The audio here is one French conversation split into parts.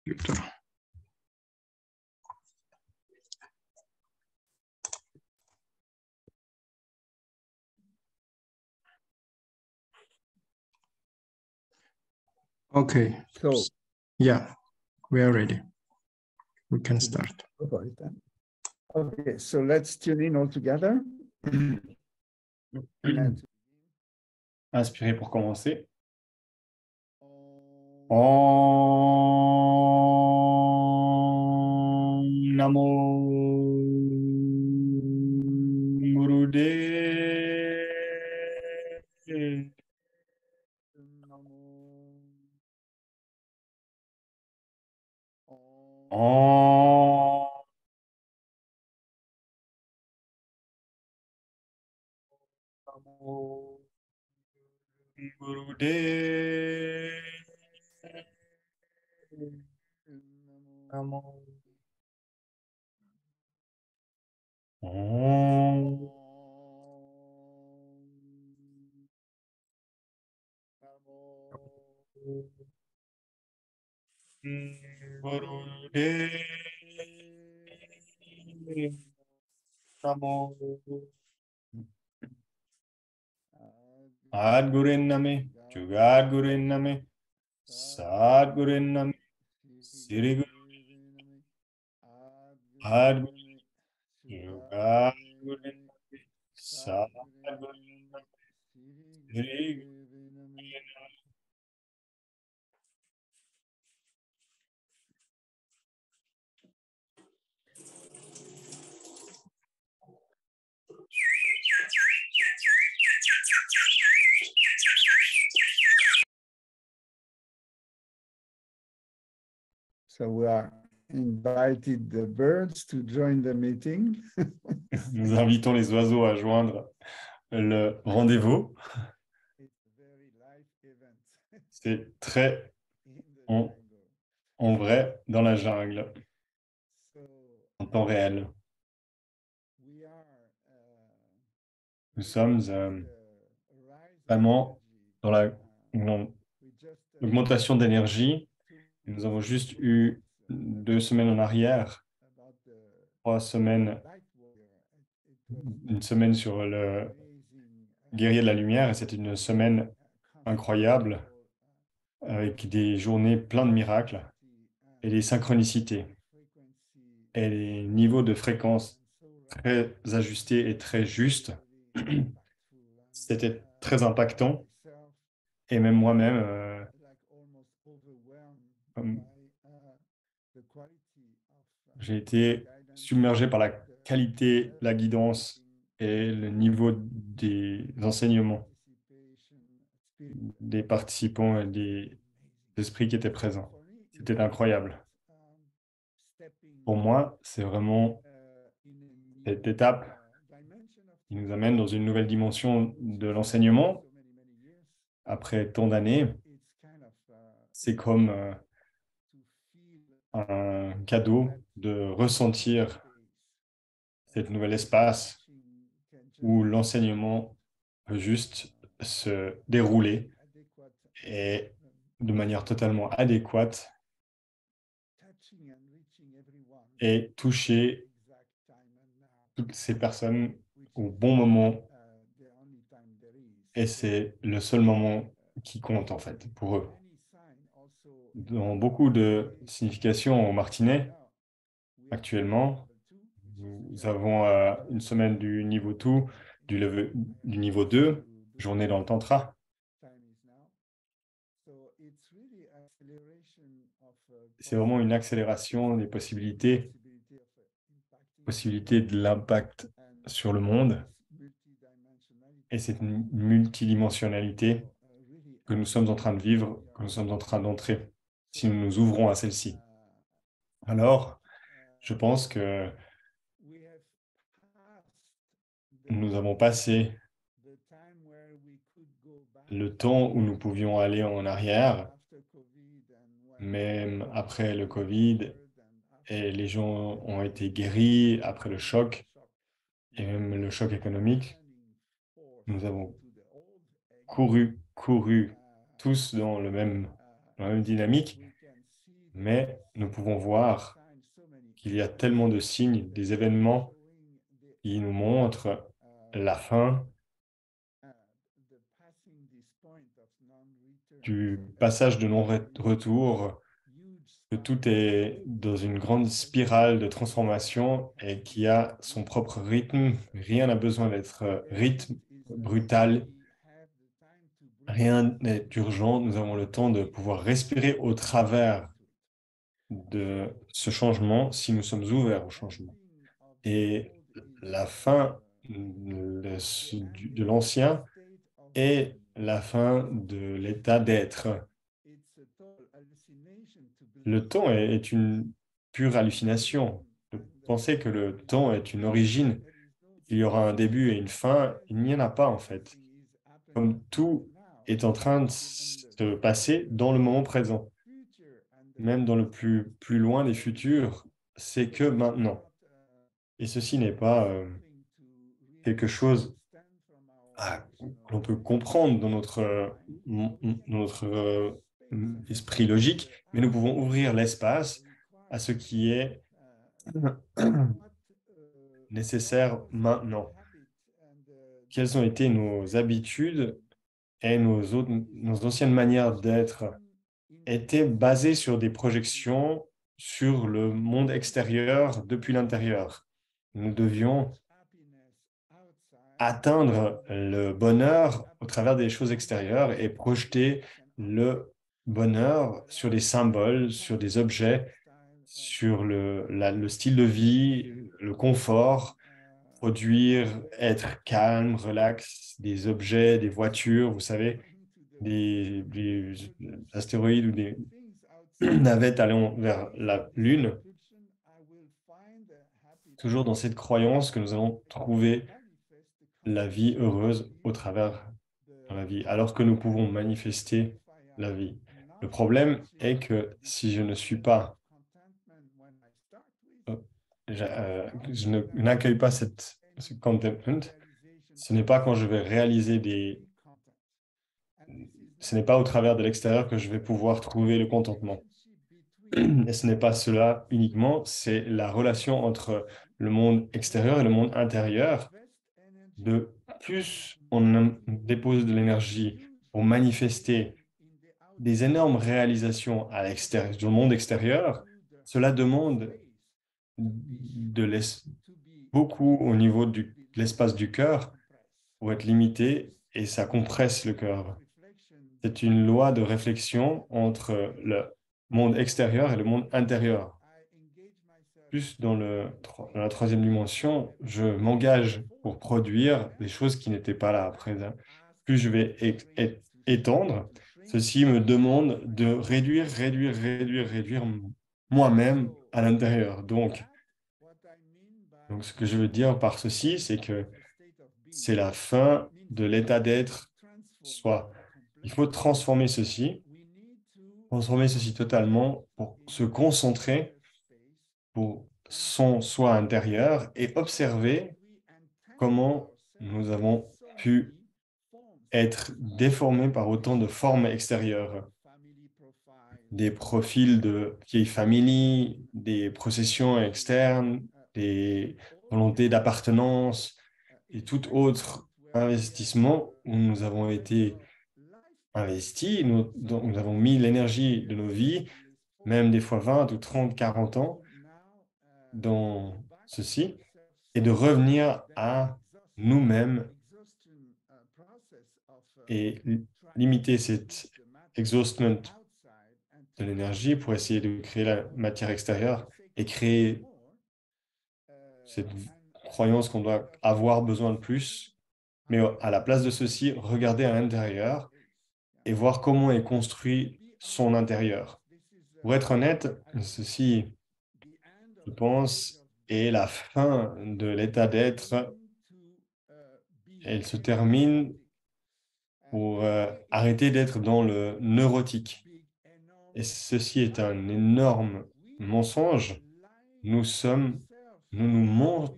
Okay. So, yeah, we are ready. We can start. Okay, so let's tune in all together. Inspirez pour commencer. Om Namo Gurudev. Om Namo Gurudev. Namo. Om Gurudev. Namo. Adgurinname, Jugadgurinname, Sadgurinname, Siriguru, Adgurinname, Jugadgurinname, Sadgurinname, Siriguru. So we are invited the birds to join the meeting. Nous invitons les oiseaux à joindre le rendez-vous. C'est très en vrai dans la jungle, en temps réel. Nous sommes vraiment dans l'augmentation d'énergie. Nous avons juste eu 2 semaines en arrière, 3 semaines, une semaine sur le guerrier de la lumière, et c'était une semaine incroyable avec des journées pleines de miracles et des synchronicités et des niveaux de fréquence très ajustés et très justes. C'était très impactant, et même moi-même, j'ai été submergé par la qualité, la guidance et le niveau des enseignements des participants et des esprits qui étaient présents. C'était incroyable. Pour moi, c'est vraiment cette étape qui nous amène dans une nouvelle dimension de l'enseignement. Après tant d'années, c'est comme un cadeau de ressentir cet nouvel espace où l'enseignement peut juste se dérouler et de manière totalement adéquate et toucher toutes ces personnes au bon moment. Et c'est le seul moment qui compte en fait pour eux. Dans beaucoup de significations au Martinet, actuellement, nous avons une semaine du niveau 2, du niveau 2, journée dans le Tantra. C'est vraiment une accélération des possibilités de l'impact sur le monde. Et cette multidimensionnalité que nous sommes en train de vivre, que nous sommes en train d'entrer, si nous nous ouvrons à celle-ci. Alors, je pense que nous avons passé le temps où nous pouvions aller en arrière, même après le Covid, et les gens ont été guéris après le choc, et même le choc économique. Nous avons couru tous dans la même dynamique, Mais nous pouvons voir qu'il y a tellement de signes, des événements qui nous montrent la fin du passage de non-retour, que tout est dans une grande spirale de transformation et qui a son propre rythme. Rien n'a besoin d'être rythme brutal. Rien n'est urgent. Nous avons le temps de pouvoir respirer au travers de ce changement si nous sommes ouverts au changement. Et la fin de l'ancien est la fin de l'état d'être. Le temps est une pure hallucination. Penser que le temps est une origine, il y aura un début et une fin, il n'y en a pas en fait. Comme tout est en train de se passer dans le moment présent, même dans le plus loin des futurs, c'est que maintenant. Et ceci n'est pas quelque chose que l'on peut comprendre dans notre esprit logique, mais nous pouvons ouvrir l'espace à ce qui est nécessaire maintenant. Quelles ont été nos habitudes et nos anciennes manières d'être étaient basées sur des projections sur le monde extérieur depuis l'intérieur. Nous devions atteindre le bonheur au travers des choses extérieures et projeter le bonheur sur des symboles, sur des objets, sur le style de vie, le confort, produire, être calme, relax, des objets, des voitures, vous savez, des astéroïdes ou des navettes allant vers la Lune, toujours dans cette croyance que nous allons trouver la vie heureuse au travers de la vie, alors que nous pouvons manifester la vie. Le problème est que si je ne suis pas, je n'accueille pas ce contentment, ce n'est pas quand je vais réaliser ce n'est pas au travers de l'extérieur que je vais pouvoir trouver le contentement. Et ce n'est pas cela uniquement, c'est la relation entre le monde extérieur et le monde intérieur. De plus on dépose de l'énergie pour manifester des énormes réalisations à l'extérieur, dans le monde extérieur, cela demande beaucoup au niveau de l'espace du cœur pour être limité et ça compresse le cœur. C'est une loi de réflexion entre le monde extérieur et le monde intérieur. Plus dans la troisième dimension, je m'engage pour produire des choses qui n'étaient pas là à présent. Plus je vais étendre, ceci me demande de réduire moi-même à l'intérieur. Donc, ce que je veux dire par ceci, c'est que c'est la fin de l'état d'être soi. Il faut transformer ceci totalement pour se concentrer pour son soi intérieur et observer comment nous avons pu être déformés par autant de formes extérieures, des profils de vieille famille, des processions externes, des volontés d'appartenance et tout autre investissement où nous avons été investis, nous avons mis l'énergie de nos vies, même des fois 20 ou 30, 40 ans, dans ceci, et de revenir à nous-mêmes et limiter cet exhaustement de l'énergie pour essayer de créer la matière extérieure et créer cette croyance qu'on doit avoir besoin de plus. Mais à la place de ceci, regarder à l'intérieur et voir comment est construit son intérieur. Pour être honnête, ceci, je pense, est la fin de l'état d'être. Elle se termine pour arrêter d'être dans le neurotique. Et ceci est un énorme mensonge. Nous nous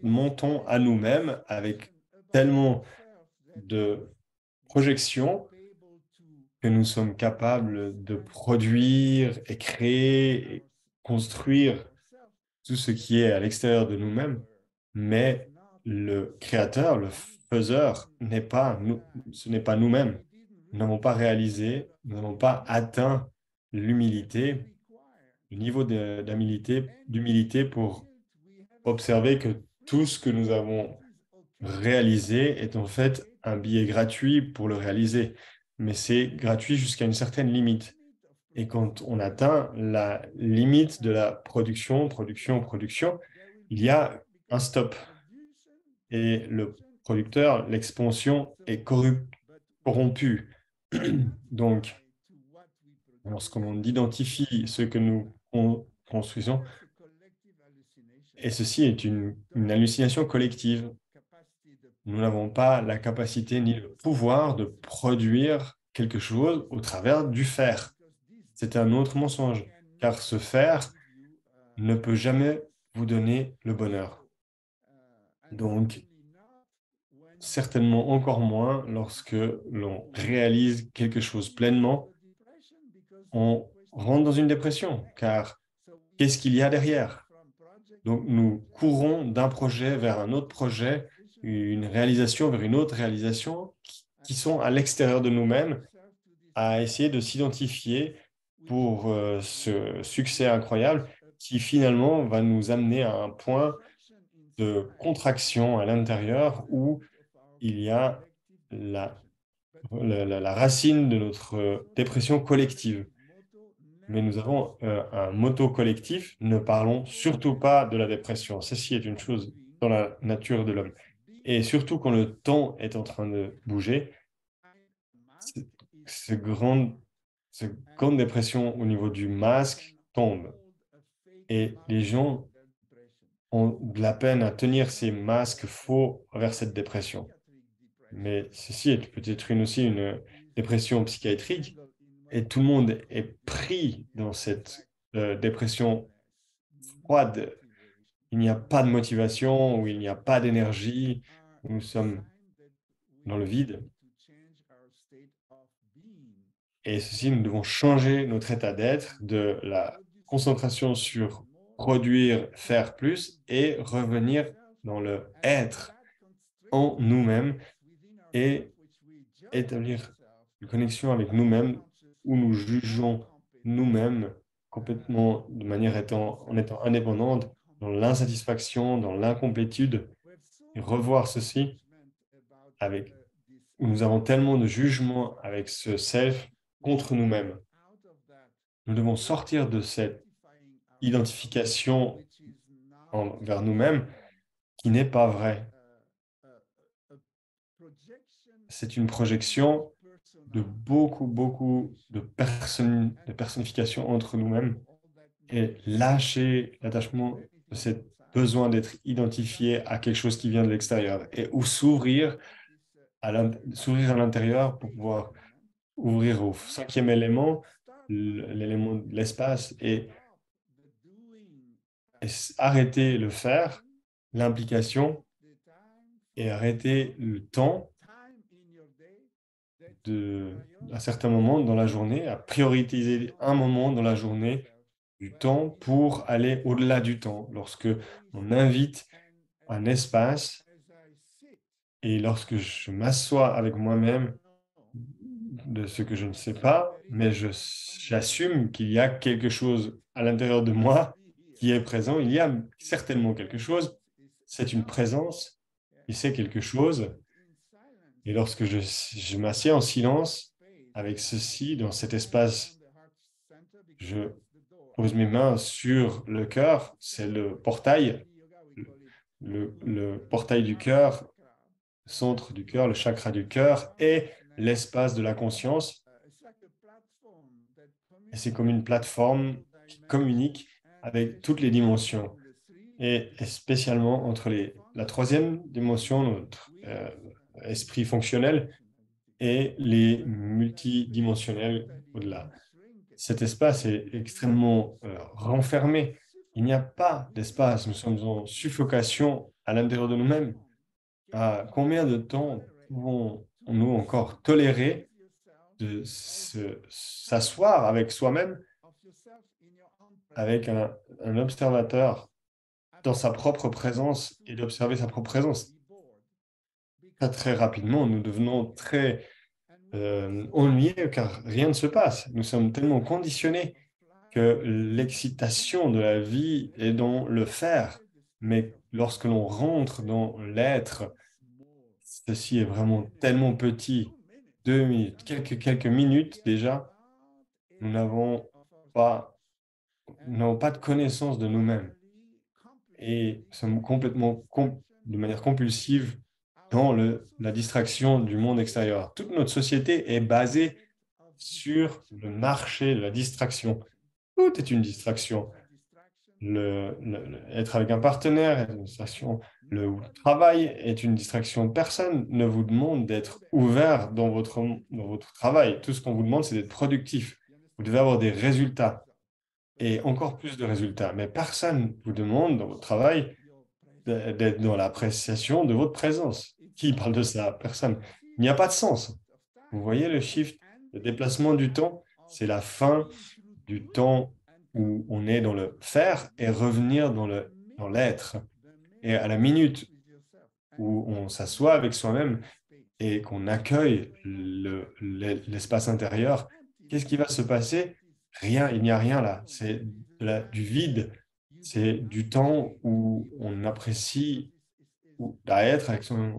montons à nous-mêmes avec tellement de projections que nous sommes capables de produire et créer construire tout ce qui est à l'extérieur de nous-mêmes, mais le créateur, le faiseur, ce n'est pas nous-mêmes. Nous n'avons pas réalisé, nous n'avons pas atteint l'humilité, le niveau d'humilité pour observer que tout ce que nous avons réalisé est en fait un billet gratuit pour le réaliser, mais c'est gratuit jusqu'à une certaine limite. Et quand on atteint la limite de la production, il y a un stop. Et le producteur, l'expansion est corrompue. Donc, lorsqu'on identifie ce que nous construisons, et ceci est une hallucination collective, nous n'avons pas la capacité ni le pouvoir de produire quelque chose au travers du faire. C'est un autre mensonge, car ce faire ne peut jamais vous donner le bonheur. Donc, certainement encore moins lorsque l'on réalise quelque chose pleinement, on rentre dans une dépression, car qu'est-ce qu'il y a derrière? Donc, nous courons d'un projet vers un autre projet, une réalisation vers une autre réalisation, qui sont à l'extérieur de nous-mêmes, à essayer de s'identifier pour ce succès incroyable qui finalement va nous amener à un point de contraction à l'intérieur où il y a la racine de notre dépression collective. Mais nous avons un motto collectif, ne parlons surtout pas de la dépression. Ceci est une chose dans la nature de l'homme. Et surtout quand le temps est en train de bouger, cette grande dépression au niveau du masque tombe. Et les gens ont de la peine à tenir ces masques faux vers cette dépression. Mais ceci est peut-être aussi une dépression psychiatrique et tout le monde est pris dans cette dépression froide. Il n'y a pas de motivation, où il n'y a pas d'énergie, où nous sommes dans le vide. Et ceci, nous devons changer notre état d'être de la concentration sur produire, faire plus et revenir dans le être en nous-mêmes et établir une connexion avec nous-mêmes où nous jugeons nous-mêmes complètement en étant indépendante, dans l'insatisfaction, dans l'incomplétude, et revoir ceci où nous avons tellement de jugements avec ce self contre nous-mêmes. Nous devons sortir de cette identification vers nous-mêmes qui n'est pas vraie. C'est une projection de beaucoup de personnification entre nous-mêmes et lâcher l'attachement de ce besoin d'être identifié à quelque chose qui vient de l'extérieur et ou s'ouvrir à l'intérieur pour pouvoir ouvrir au cinquième élément, l'élément de l'espace et arrêter le faire, l'implication et arrêter le temps à certains moments dans la journée, à prioriser un moment dans la journée du temps pour aller au-delà du temps. Lorsque on invite un espace et lorsque je m'assois avec moi-même de ce que je ne sais pas, mais j'assume qu'il y a quelque chose à l'intérieur de moi qui est présent. Il y a certainement quelque chose. C'est une présence. Il sait quelque chose. Et lorsque je m'assieds en silence avec ceci, dans cet espace, je pose mes mains sur le cœur, c'est le portail, le portail du cœur, le centre du cœur, le chakra du cœur et l'espace de la conscience. Et c'est comme une plateforme qui communique avec toutes les dimensions et spécialement entre la troisième dimension, notre esprit fonctionnel, et les multidimensionnels au-delà. Cet espace est extrêmement renfermé. Il n'y a pas d'espace. Nous sommes en suffocation à l'intérieur de nous-mêmes. À combien de temps pouvons-nous encore tolérer de s'asseoir avec soi-même avec un observateur dans sa propre présence et d'observer sa propre présence. Très rapidement, nous devenons très ennuyeux car rien ne se passe. Nous sommes tellement conditionnés que l'excitation de la vie est dans le faire. Mais lorsque l'on rentre dans l'être, ceci est vraiment tellement petit. 2 minutes, quelques minutes déjà, nous n'avons pas, nous n'avons pas de connaissance de nous-mêmes et sommes complètement, de manière compulsive, dans la distraction du monde extérieur. Toute notre société est basée sur le marché de la distraction. Tout est une distraction. Être avec un partenaire est une distraction. Le travail est une distraction. Personne ne vous demande d'être ouvert dans votre travail. Tout ce qu'on vous demande, c'est d'être productif. Vous devez avoir des résultats et encore plus de résultats. Mais personne ne vous demande dans votre travail d'être dans l'appréciation de votre présence. Qui parle de ça? Personne. Il n'y a pas de sens. Vous voyez le shift, le déplacement du temps, c'est la fin du temps où on est dans le faire et revenir dans l'être. Et à la minute où on s'assoit avec soi-même et qu'on accueille l'espace intérieur, qu'est-ce qui va se passer? Rien, il n'y a rien là. C'est du vide. C'est du temps où on apprécie d'être avec soi-même.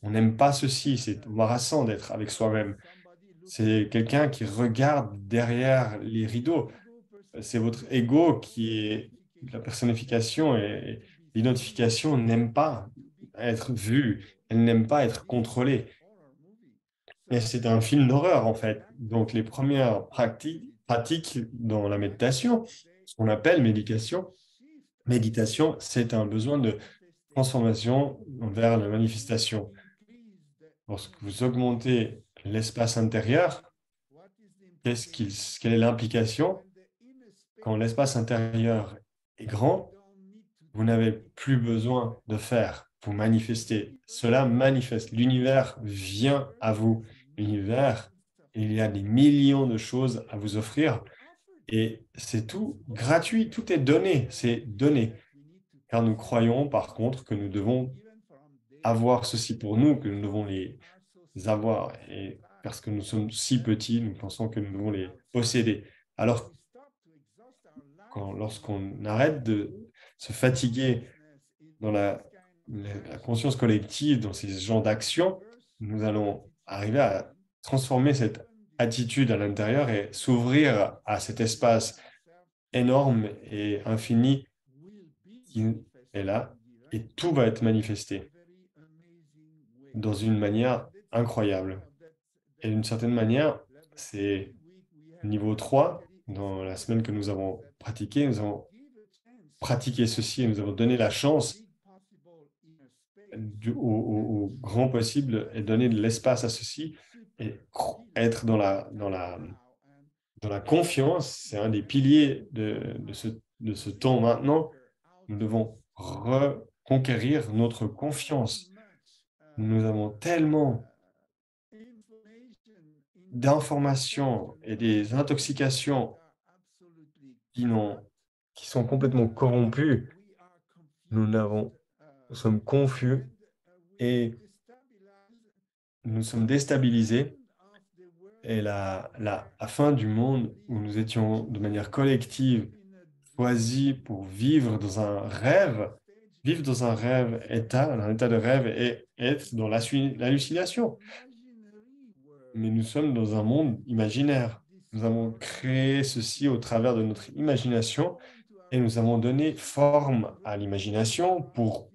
On n'aime pas ceci, c'est embarrassant d'être avec soi-même. C'est quelqu'un qui regarde derrière les rideaux. C'est votre ego qui est la personnification et l'identification n'aime pas être vue, elle n'aime pas être contrôlée. Et c'est un film d'horreur en fait. Donc les premières pratiques dans la méditation, ce qu'on appelle méditation, c'est un besoin de transformation vers la manifestation. Lorsque vous augmentez l'espace intérieur, quelle est l'implication? Quand l'espace intérieur est grand, vous n'avez plus besoin de faire, vous manifestez. Cela manifeste. L'univers vient à vous. L'univers, il y a des millions de choses à vous offrir et c'est tout gratuit, tout est donné, c'est donné. Car nous croyons par contre que nous devons avoir ceci pour nous, que nous devons les avoir. Et parce que nous sommes si petits, nous pensons que nous devons les posséder. Alors, lorsqu'on arrête de se fatiguer dans la conscience collective, dans ces genres d'actions, nous allons arriver à transformer cette attitude à l'intérieur et s'ouvrir à cet espace énorme et infini qui est là et tout va être manifesté dans une manière incroyable. Et d'une certaine manière, c'est niveau 3, dans la semaine que nous avons pratiqué, nous avons pratiqué ceci et nous avons donné la chance au grand possible et donner de l'espace à ceci et être dans la confiance. C'est un des piliers de ce temps maintenant. Nous devons reconquérir notre confiance. Nous avons tellement d'informations et des intoxications qui sont complètement corrompues. Nous sommes confus et nous sommes déstabilisés. Et la fin du monde où nous étions de manière collective choisis pour vivre dans un rêve, un état de rêve et être dans l'hallucination. Mais nous sommes dans un monde imaginaire. Nous avons créé ceci au travers de notre imagination et nous avons donné forme à l'imagination pour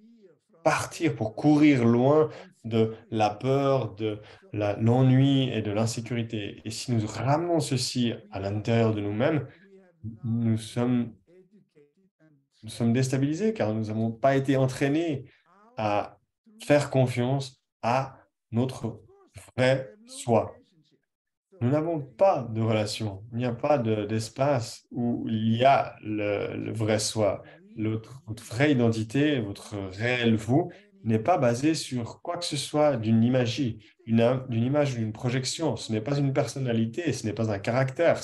partir, pour courir loin de la peur, de l'ennui et de l'insécurité. Et si nous ramenons ceci à l'intérieur de nous-mêmes, nous sommes déstabilisés car nous n'avons pas été entraînés à faire confiance à notre vrai soi. Nous n'avons pas de relation, il n'y a pas d'espace où il y a le vrai soi. Votre vraie identité, votre réel vous, n'est pas basé sur quoi que ce soit d'une image, d'une image ou d'une projection. Ce n'est pas une personnalité, ce n'est pas un caractère,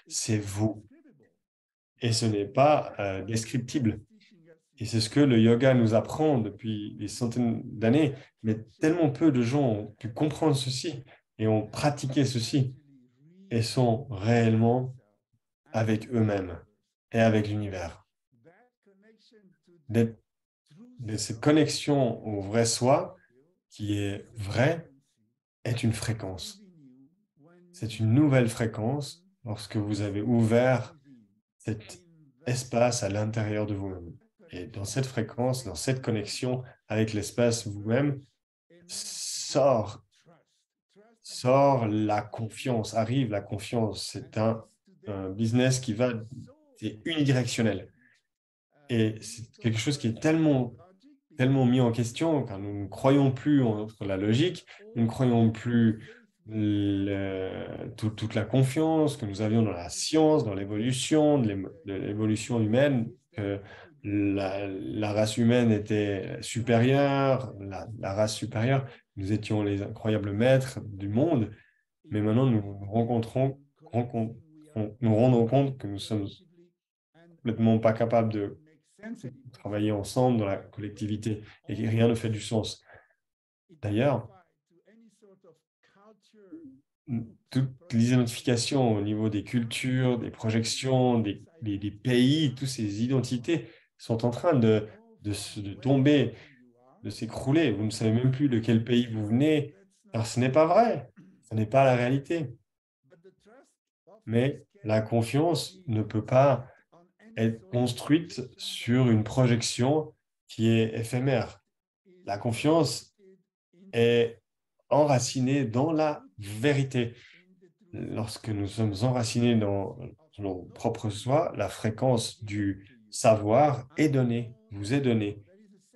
c'est vous. et ce n'est pas descriptible. Et c'est ce que le yoga nous apprend depuis des centaines d'années, mais tellement peu de gens ont pu comprendre ceci et ont pratiqué ceci et sont réellement avec eux-mêmes et avec l'univers. De cette connexion au vrai soi, qui est vrai, est une fréquence. C'est une nouvelle fréquence lorsque vous avez ouvert cet espace à l'intérieur de vous-même. Et dans cette fréquence, dans cette connexion avec l'espace vous-même, sort la confiance, arrive la confiance. C'est un business qui va, c'est unidirectionnel. Et c'est quelque chose qui est tellement mis en question, car nous ne croyons plus en la logique, nous ne croyons plus toute la confiance que nous avions dans la science, dans l'évolution, de l'évolution humaine, que la race humaine était supérieure, la race supérieure, nous étions les incroyables maîtres du monde, mais maintenant nous rendons compte que nous sommes complètement pas capables de travailler ensemble dans la collectivité et que rien ne fait du sens. D'ailleurs, toutes les identifications au niveau des cultures, des projections, des pays, toutes ces identités sont en train de tomber, de s'écrouler. Vous ne savez même plus de quel pays vous venez, car ce n'est pas vrai, ce n'est pas la réalité. Mais la confiance ne peut pas être construite sur une projection qui est éphémère. La confiance est enracinée dans la vérité. Lorsque nous sommes enracinés dans nos propres soi, la fréquence du savoir est donnée, vous est donnée.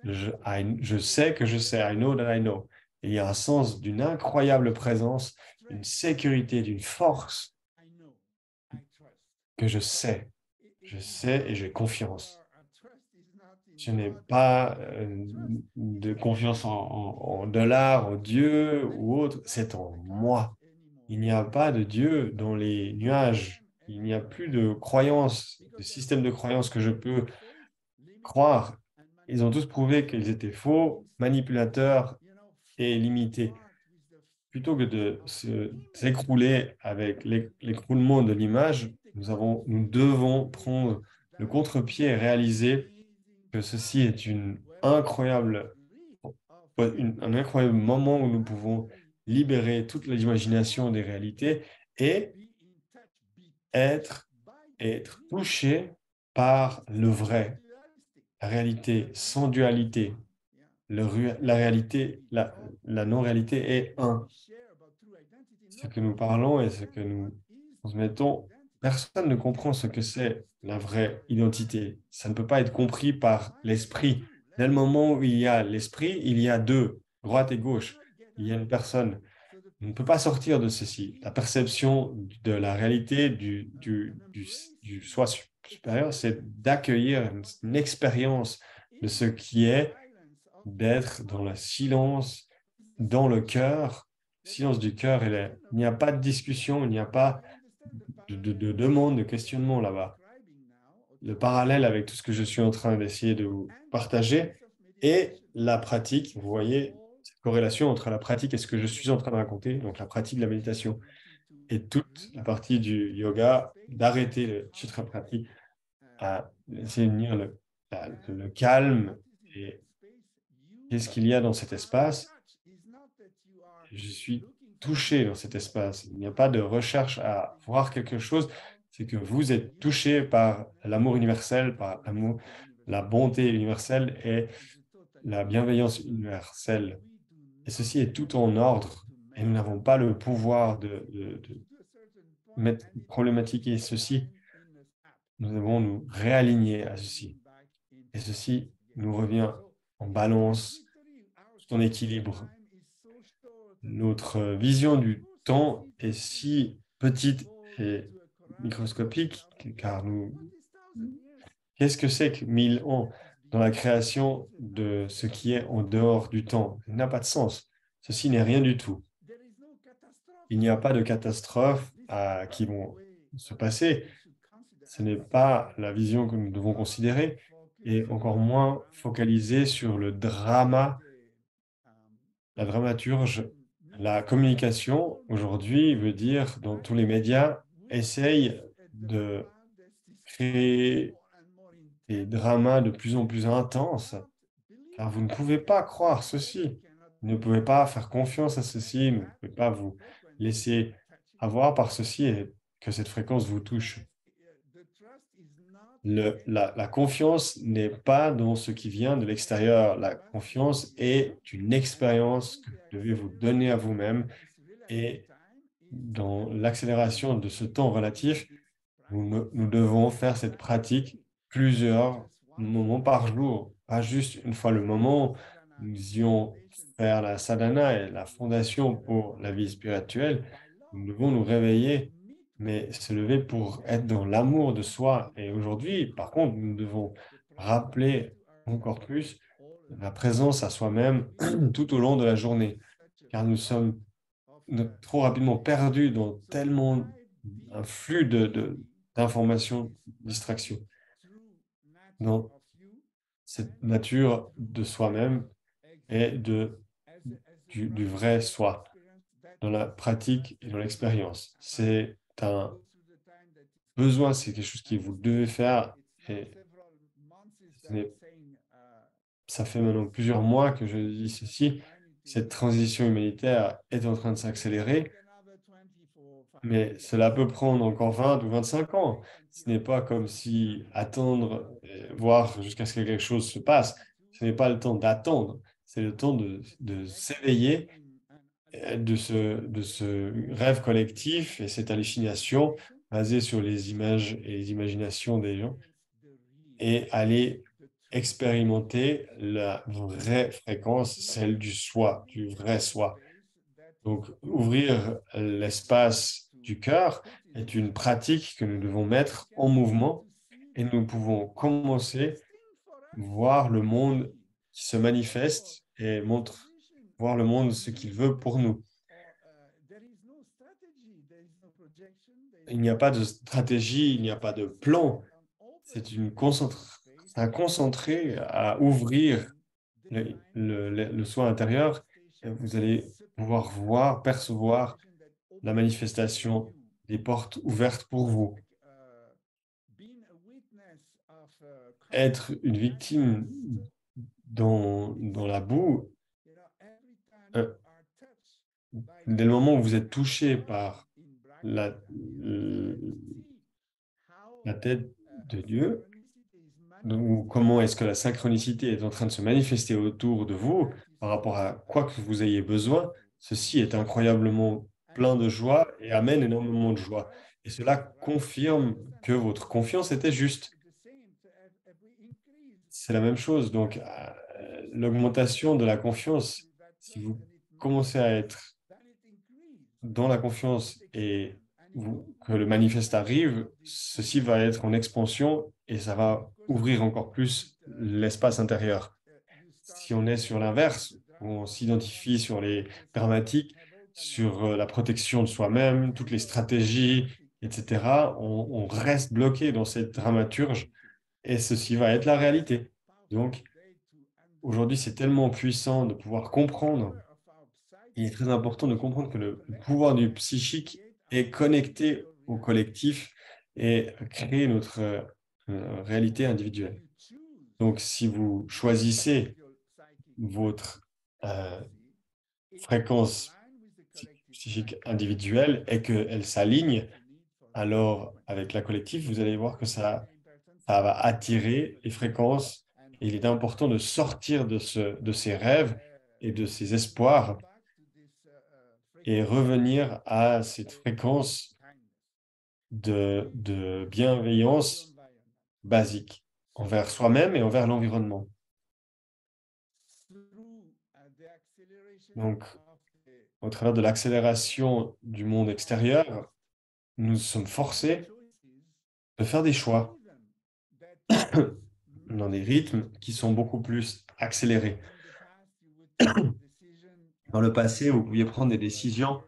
Je sais que je sais, I know that I know. Et il y a un sens d'une incroyable présence, d'une sécurité, d'une force que je sais et j'ai confiance. Je n'ai pas de confiance en dollars, en Dieu ou autre, c'est en moi. Il n'y a pas de Dieu dans les nuages. Il n'y a plus de croyances, de système de croyances que je peux croire. Ils ont tous prouvé qu'ils étaient faux, manipulateurs et limités. Plutôt que de s'écrouler avec l'écroulement de l'image, nous devons prendre le contre-pied et réaliser que ceci est un incroyable moment où nous pouvons libérer toute l'imagination des réalités et être touché par le vrai, la réalité sans dualité. La réalité, la non-réalité est un. Ce que nous parlons et ce que nous transmettons, personne ne comprend ce que c'est la vraie identité. Ça ne peut pas être compris par l'esprit. Dès le moment où il y a l'esprit, il y a deux, droite et gauche. Il y a une personne. On ne peut pas sortir de ceci. La perception de la réalité du soi supérieur, c'est d'accueillir une expérience de ce qui est d'être dans le silence, dans le cœur, silence du cœur. Il n'y a pas de discussion, il n'y a pas de demande, de questionnement là-bas. Le parallèle avec tout ce que je suis en train d'essayer de vous partager et la pratique, vous voyez cette corrélation entre la pratique et ce que je suis en train de raconter, donc la pratique de la méditation et toute la partie du yoga, d'arrêter le chitraprati, à essayer de venir le calme et qu'est-ce qu'il y a dans cet espace. Je suis touché dans cet espace. Il n'y a pas de recherche à voir quelque chose, c'est que vous êtes touché par l'amour universel, par l'amour, la bonté universelle et la bienveillance universelle. Et ceci est tout en ordre. Et nous n'avons pas le pouvoir de problématiquer ceci. Nous devons nous réaligner à ceci. Et ceci nous revient en balance, tout en équilibre. Notre vision du temps est si petite et microscopique, car qu'est-ce que c'est que 1000 ans dans la création de ce qui est en dehors du temps? Il n'a pas de sens. Ceci n'est rien du tout. Il n'y a pas de catastrophes qui vont se passer. ce n'est pas la vision que nous devons considérer, et encore moins focaliser sur le drama, la dramaturge. La communication, aujourd'hui, veut dire, dans tous les médias, essaye de créer des dramas de plus en plus intenses, car vous ne pouvez pas croire ceci. Vous ne pouvez pas faire confiance à ceci, vous ne pouvez pas vous laisser avoir par ceci et que cette fréquence vous touche. La confiance n'est pas dans ce qui vient de l'extérieur. La confiance est une expérience que vous devez vous donner à vous-même, et dans l'accélération de ce temps relatif, nous devons faire cette pratique plusieurs moments par jour, pas juste une fois le moment. Nous ions faire la sadhana et la fondation pour la vie spirituelle. Nous devons nous réveiller, mais se lever pour être dans l'amour de soi. Et aujourd'hui, par contre, nous devons rappeler encore plus la présence à soi-même tout au long de la journée, car nous sommes trop rapidement perdus dans tellement un flux d'informations, distractions, dans cette nature de soi-même et du vrai soi, dans la pratique et dans l'expérience. C'est un besoin, c'est quelque chose que vous devez faire, et ça fait maintenant plusieurs mois que je dis ceci, cette transition humanitaire est en train de s'accélérer, mais cela peut prendre encore 20 ou 25 ans. Ce n'est pas comme si attendre, voir jusqu'à ce que quelque chose se passe. Ce n'est pas le temps d'attendre, c'est le temps de s'éveiller de ce rêve collectif et cette hallucination basée sur les images et les imaginations des gens, et aller expérimenter la vraie fréquence, celle du soi, du vrai soi. Donc, ouvrir l'espace du cœur est une pratique que nous devons mettre en mouvement, et nous pouvons commencer à voir le monde qui se manifeste et voir le monde ce qu'il veut pour nous. Il n'y a pas de stratégie, il n'y a pas de plan. C'est un concentré à ouvrir le soi intérieur, et vous allez pouvoir voir, percevoir la manifestation des portes ouvertes pour vous. Être une victime dans la boue, euh, dès le moment où vous êtes touché par la, la tête de Dieu, ou comment est-ce que la synchronicité est en train de se manifester autour de vous par rapport à quoi que vous ayez besoin, ceci est incroyablement plein de joie et amène énormément de joie. Et cela confirme que votre confiance était juste. C'est la même chose. Donc, l'augmentation de la confiance, si vous commencez à être dans la confiance et que le manifeste arrive, ceci va être en expansion et ça va ouvrir encore plus l'espace intérieur. Si on est sur l'inverse, où on s'identifie sur les dramatiques, sur la protection de soi-même, toutes les stratégies, etc., on reste bloqué dans cette dramaturge, et ceci va être la réalité. Donc, aujourd'hui, c'est tellement puissant de pouvoir comprendre. Il est très important de comprendre que le pouvoir du psychique est connecté au collectif et crée notre réalité individuelle. Donc, si vous choisissez votre fréquence psychique individuelle et qu'elle s'aligne alors avec la collective, vous allez voir que ça va attirer les fréquences. Et il est important de sortir de ces rêves et de ces espoirs et revenir à cette fréquence de bienveillance basique envers soi-même et envers l'environnement. Donc, au travers de l'accélération du monde extérieur, nous sommes forcés de faire des choix dans des rythmes qui sont beaucoup plus accélérés. Dans le passé, vous pouviez prendre des décisions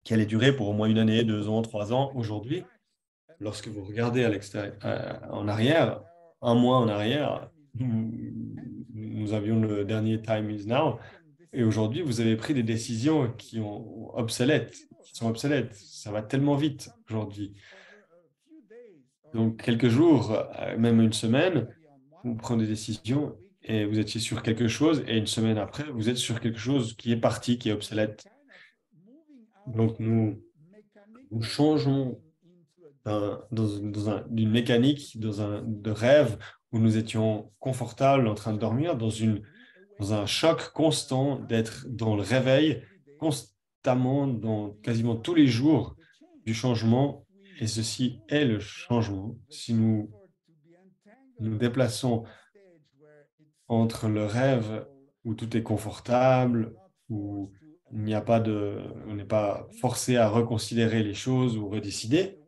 qui allaient durer pour au moins une année, 2 ans, 3 ans. Aujourd'hui, lorsque vous regardez à l'extérieur, en arrière, un mois en arrière, nous avions le dernier Time is Now, et aujourd'hui, vous avez pris des décisions qui sont obsolètes. Ça va tellement vite aujourd'hui. Donc, quelques jours, même une semaine, vous prenez des décisions et vous étiez sur quelque chose, et une semaine après, vous êtes sur quelque chose qui est parti, qui est obsolète. Donc, nous changeons d'une mécanique, de rêve où nous étions confortables en train de dormir, dans un choc constant d'être dans le réveil, constamment, dans quasiment tous les jours du changement. Et ceci est le changement. Si nous déplaçons entre le rêve où tout est confortable, où il n'y a pas on n'est pas forcé à reconsidérer les choses ou redécider,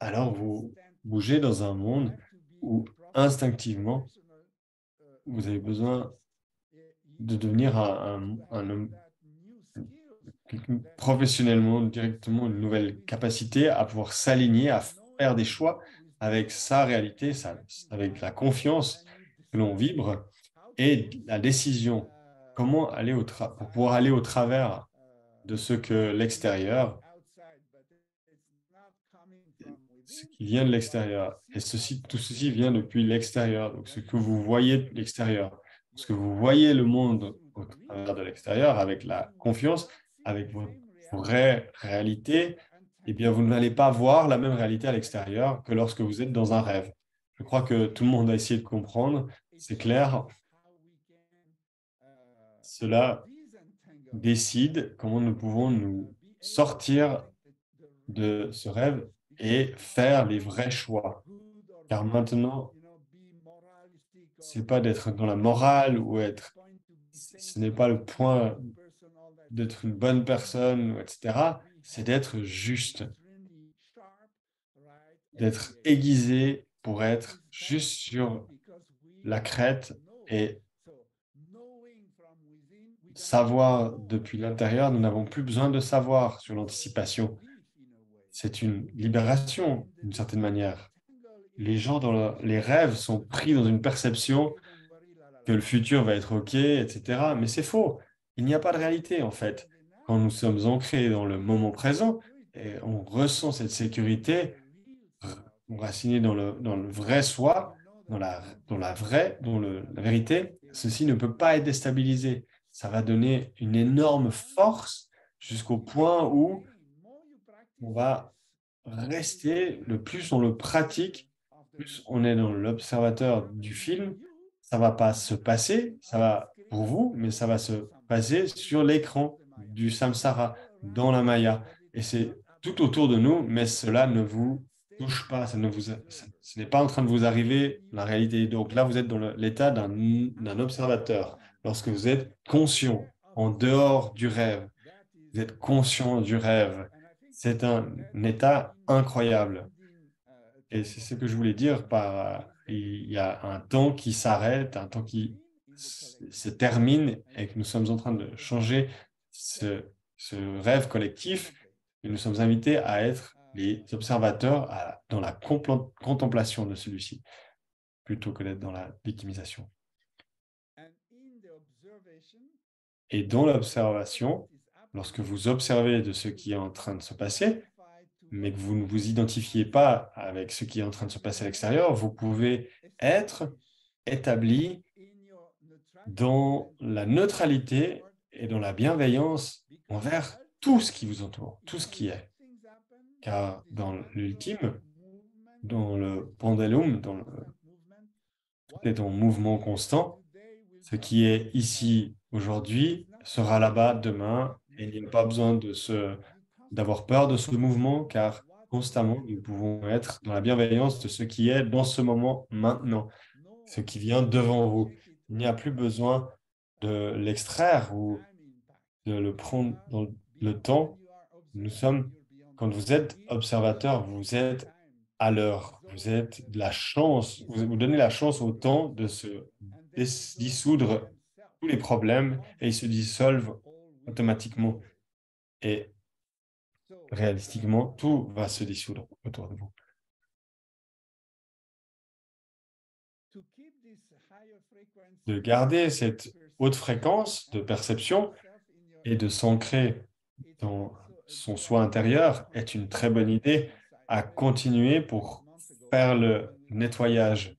alors vous bougez dans un monde où instinctivement, vous avez besoin de devenir un homme professionnellement, directement, une nouvelle capacité à pouvoir s'aligner, à faire des choix avec sa réalité, avec la confiance que l'on vibre et la décision. Comment aller pour pouvoir aller au travers de ce que l'extérieur, ce qui vient de l'extérieur. Et tout ceci vient depuis l'extérieur. Donc, ce que vous voyez de l'extérieur, ce que vous voyez le monde au travers de l'extérieur, avec la confiance, avec vos vraies réalités, eh bien, vous n'allez pas voir la même réalité à l'extérieur que lorsque vous êtes dans un rêve. Je crois que tout le monde a essayé de comprendre. C'est clair. Cela décide comment nous pouvons nous sortir de ce rêve et faire les vrais choix. Car maintenant, c'est pas d'être dans la morale ce n'est pas le point d'être une bonne personne, etc. C'est d'être juste, d'être aiguisé pour être juste sur la crête et savoir depuis l'intérieur. Nous n'avons plus besoin de savoir sur l'anticipation. C'est une libération d'une certaine manière. Les gens dans les rêves sont pris dans une perception que le futur va être OK, etc. Mais c'est faux. Il n'y a pas de réalité, en fait. Quand nous sommes ancrés dans le moment présent, et on ressent cette sécurité enracinée dans le vrai soi, la vérité, ceci ne peut pas être déstabilisé. Ça va donner une énorme force jusqu'au point où on va rester, le plus on le pratique, plus on est dans l'observateur du film, ça va pas se passer, ça va pour vous, mais ça va se passer sur l'écran du samsara, dans la maya. Et c'est tout autour de nous, mais cela ne vous touche pas, ce n'est pas en train de vous arriver la réalité. Donc là, vous êtes dans l'état d'un observateur. Lorsque vous êtes conscient, en dehors du rêve, vous êtes conscient du rêve. C'est un état incroyable. Et c'est ce que je voulais dire il y a un temps qui s'arrête, un temps qui se termine et que nous sommes en train de changer ce rêve collectif et nous sommes invités à être les observateurs dans la contemplation de celui-ci plutôt que d'être dans la victimisation. Et dans l'observation, lorsque vous observez de ce qui est en train de se passer, mais que vous ne vous identifiez pas avec ce qui est en train de se passer à l'extérieur, vous pouvez être établi dans la neutralité et dans la bienveillance envers tout ce qui vous entoure, tout ce qui est. Car dans l'ultime, dans le pendulum, tout est en mouvement constant. Ce qui est ici aujourd'hui sera là-bas demain et il n'y a pas besoin d'avoir peur de ce mouvement car constamment nous pouvons être dans la bienveillance de ce qui est dans ce moment maintenant, ce qui vient devant vous. Il n'y a plus besoin de l'extraire ou de le prendre dans le temps. Quand vous êtes observateur, vous êtes à l'heure, vous êtes de la chance, vous donnez la chance au temps de se dissoudre tous les problèmes et ils se dissolvent automatiquement. Et réalistiquement, tout va se dissoudre autour de vous. De garder cette haute fréquence de perception et de s'ancrer dans son soi intérieur est une très bonne idée à continuer pour faire le nettoyage.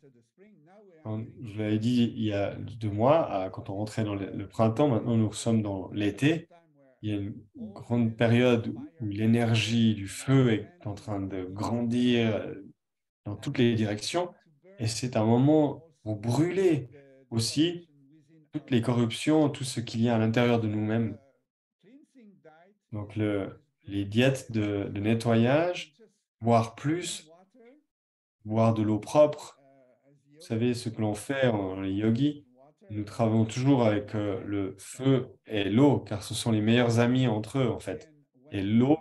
Comme je l'avais dit il y a 2 mois, quand on rentrait dans le printemps, maintenant nous sommes dans l'été. Il y a une grande période où l'énergie du feu est en train de grandir dans toutes les directions. Et c'est un moment pour brûler aussi toutes les corruptions, tout ce qu'il y a à l'intérieur de nous-mêmes. Donc les diètes de nettoyage, boire plus, boire de l'eau propre. Vous savez ce que l'on fait en les yogis. Nous travaillons toujours avec le feu et l'eau, car ce sont les meilleurs amis entre eux, en fait. Et l'eau,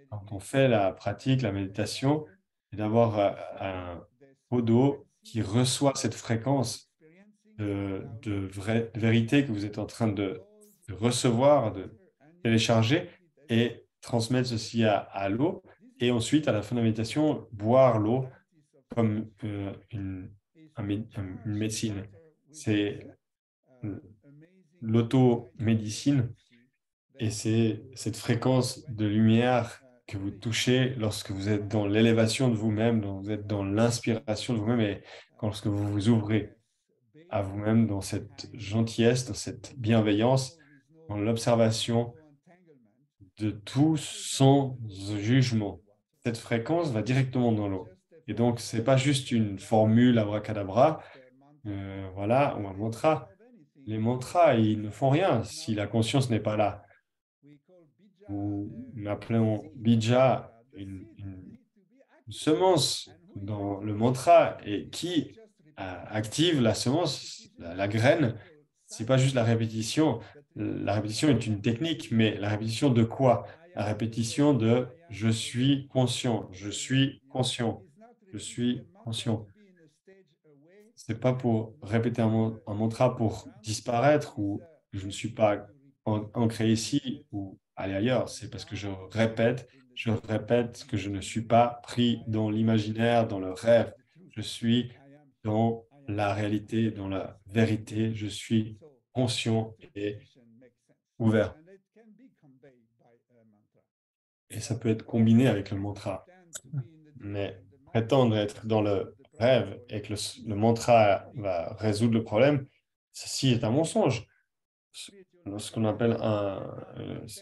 quand on fait la pratique, la méditation, c'est d'avoir un pot d'eau qui reçoit cette fréquence de vérité que vous êtes en train de recevoir, de télécharger et transmettre ceci à l'eau. Et ensuite, à la fin de la méditation, boire l'eau comme une médecine. C'est l'auto-médecine et c'est cette fréquence de lumière que vous touchez lorsque vous êtes dans l'élévation de vous-même, vous êtes dans l'inspiration de vous-même et lorsque vous vous ouvrez à vous-même dans cette gentillesse, dans cette bienveillance, dans l'observation de tout sans jugement. Cette fréquence va directement dans l'eau. Et donc, ce n'est pas juste une formule abracadabra, voilà, ou un mantra. Les mantras, ils ne font rien si la conscience n'est pas là. Nous appelons bija une semence dans le mantra et qui active la semence, la graine. C'est pas juste la répétition. La répétition est une technique, mais la répétition de quoi? La répétition de je suis conscient, je suis conscient, je suis conscient. C'est pas pour répéter un mantra pour disparaître ou je ne suis pas ancré ici ou aller ailleurs. C'est parce que je répète que je ne suis pas pris dans l'imaginaire, dans le rêve. Je suis dans la réalité, dans la vérité. Je suis conscient et ouvert. Et ça peut être combiné avec le mantra. Mais prétendre être dans le rêve et que le mantra va résoudre le problème, ceci est un mensonge. Ce qu'on appelle un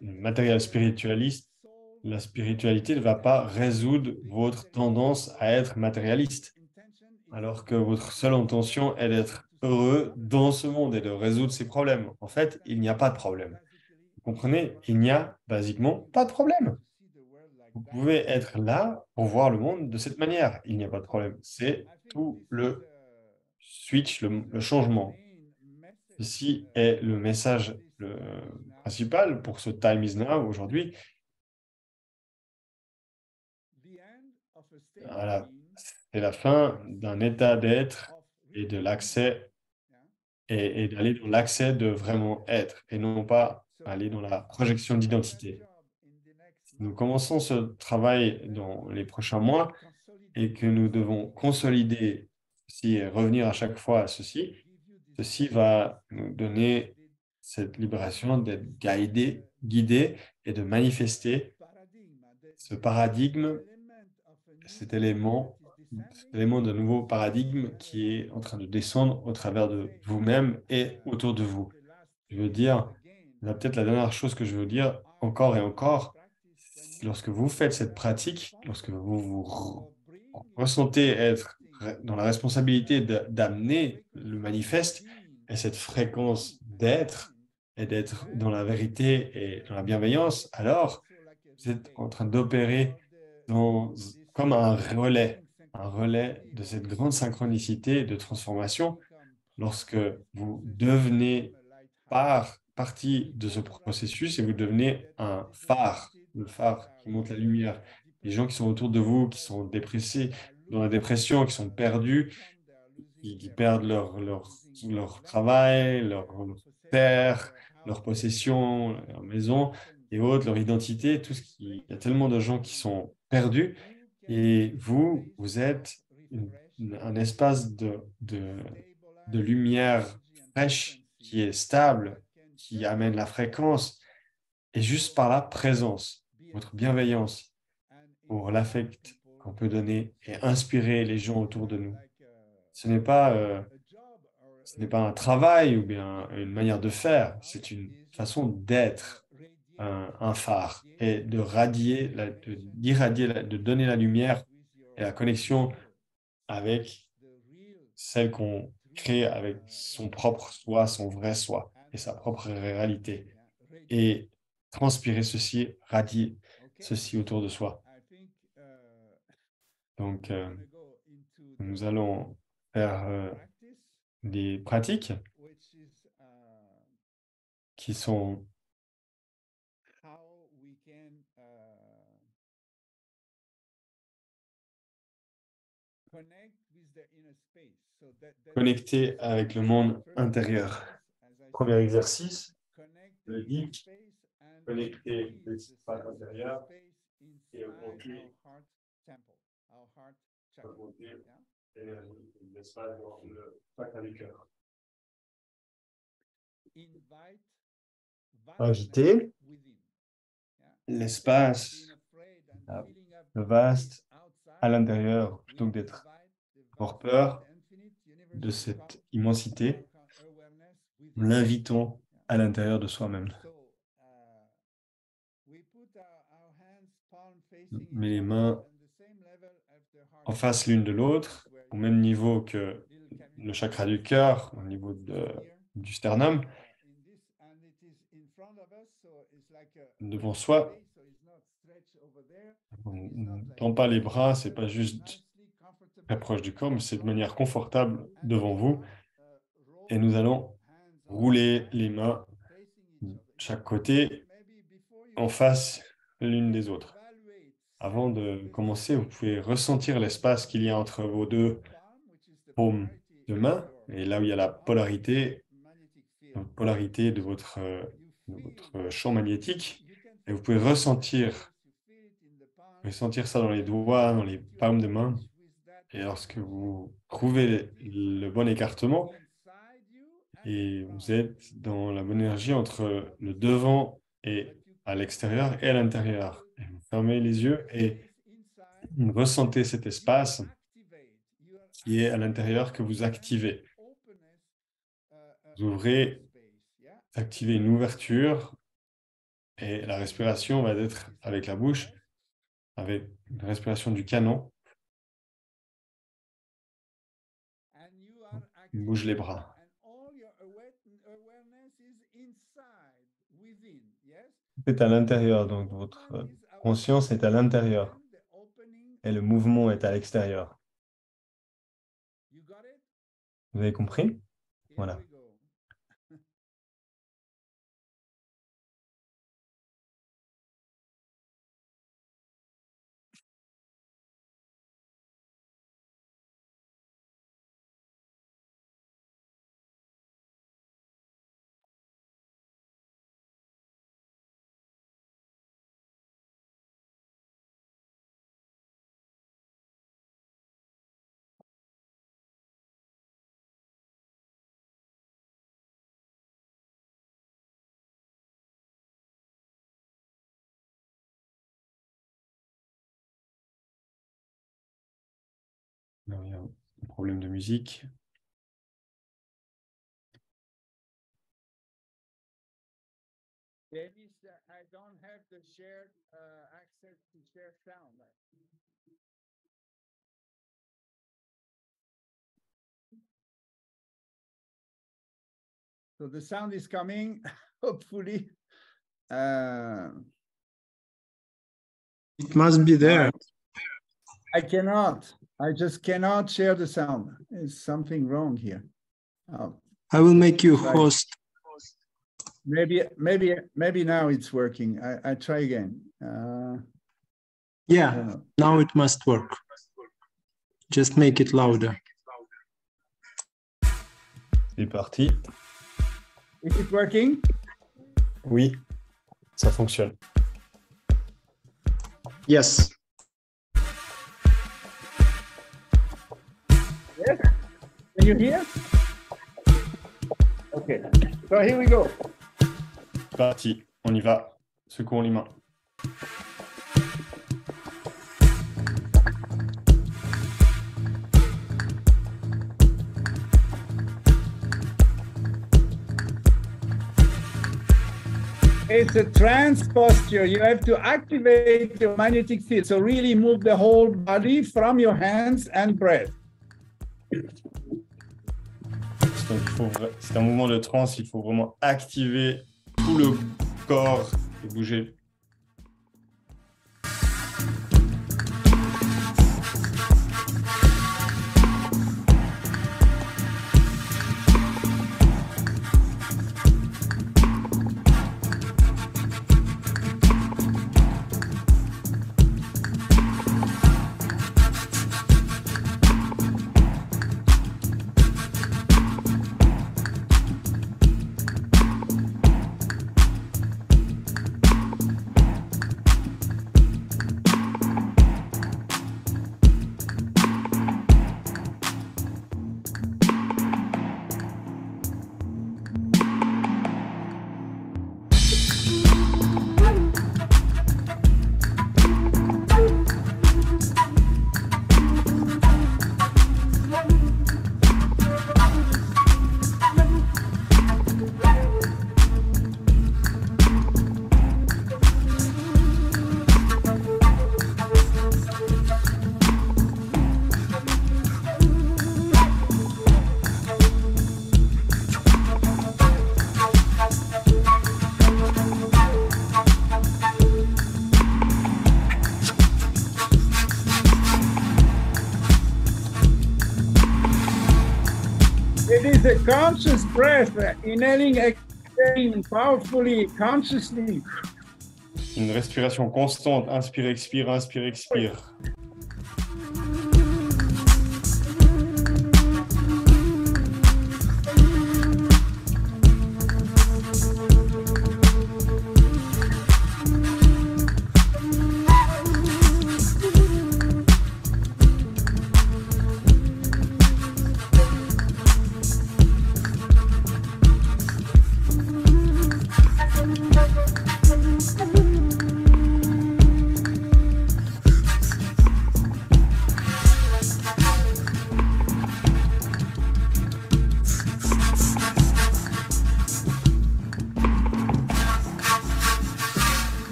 matériel spiritualiste, la spiritualité ne va pas résoudre votre tendance à être matérialiste, alors que votre seule intention est d'être heureux dans ce monde et de résoudre ses problèmes. En fait, il n'y a pas de problème. Vous comprenez? Il n'y a basiquement pas de problème. Vous pouvez être là pour voir le monde de cette manière. Il n'y a pas de problème. C'est tout le switch, le changement. Ceci est le message principal pour ce Time is Now aujourd'hui. Voilà. C'est la fin d'un état d'être et de l'accès et d'aller dans l'accès de vraiment être et non pas aller dans la projection d'identité. Nous commençons ce travail dans les prochains mois et que nous devons consolider ceci et revenir à chaque fois à ceci. Ceci va nous donner cette libération d'être guidé et de manifester ce paradigme, cet élément d'un nouveau paradigme qui est en train de descendre au travers de vous-même et autour de vous. Je veux dire, peut-être la dernière chose que je veux dire encore et encore, lorsque vous faites cette pratique, lorsque vous ressentez être dans la responsabilité d'amener le manifeste et cette fréquence d'être et d'être dans la vérité et dans la bienveillance, alors vous êtes en train d'opérer comme un relais de cette grande synchronicité de transformation lorsque vous devenez partie de ce processus et vous devenez un phare, le phare qui montre la lumière. Les gens qui sont autour de vous, qui sont dépressés, dans la dépression, qui sont perdus, qui perdent leur travail, leur terre, leur possession, leur maison, et autres, leur identité, tout ce qui... Il y a tellement de gens qui sont perdus. Et vous, vous êtes un espace de lumière fraîche qui est stable, qui amène la fréquence, et juste par la présence, votre bienveillance pour l'affect qu'on peut donner et inspirer les gens autour de nous. Ce n'est pas un travail ou bien une manière de faire, c'est une façon d'être un phare et de radier, de donner la lumière et la connexion avec celle qu'on crée avec son propre soi, son vrai soi et sa propre réalité. Et transpirer ceci, radier ceci autour de soi. Donc, nous allons faire des pratiques qui sont connectées avec le monde intérieur. Premier exercice, le dit, connecter l'espace intérieur et augmenter l'énergie de l'espace dans le chakra du cœur. Inviter l'espace vaste à l'intérieur plutôt que d'être avoir peur de cette immensité. Nous l'invitons à l'intérieur de soi-même. Mets les mains en face l'une de l'autre, au même niveau que le chakra du cœur, au niveau du sternum, devant soi. On ne tend pas les bras, c'est pas juste très proche du corps, mais c'est de manière confortable devant vous. Et nous allons rouler les mains de chaque côté en face l'une des autres. Avant de commencer, vous pouvez ressentir l'espace qu'il y a entre vos deux paumes de main, et là où il y a la polarité de votre champ magnétique, et vous pouvez ressentir ça dans les doigts, dans les paumes de main, et lorsque vous trouvez le bon écartement, et vous êtes dans la bonne énergie entre le devant et à l'extérieur et à l'intérieur. Et vous fermez les yeux et vous ressentez cet espace qui est à l'intérieur que vous activez. Vous ouvrez, activez une ouverture et la respiration va être avec la bouche, avec une respiration du canon. Bouge les bras. C'est à l'intérieur, donc votre conscience est à l'intérieur et le mouvement est à l'extérieur. Vous avez compris? Voilà. Il y a un problème de musique. I don't have the shared access to share sound. So the sound is coming, hopefully. It must be there. I just cannot share the sound. There's something wrong here. Oh. I will make you host. Maybe now it's working. I try again. Yeah, now it must work. Just make it louder. C'est parti. Is it working? Oui, ça fonctionne. Yes. Yes? Can you hear? Okay, so here we go. Parti, on y va. Secouons les mains. It's a trance posture. You have to activate your magnetic field. So really move the whole body from your hands and breath. C'est un mouvement de transe, il faut vraiment activer tout le corps et bouger. It is a conscious breath, inhaling, exhaling powerfully, consciously. Une respiration constante, inspire, expire, inspire, expire.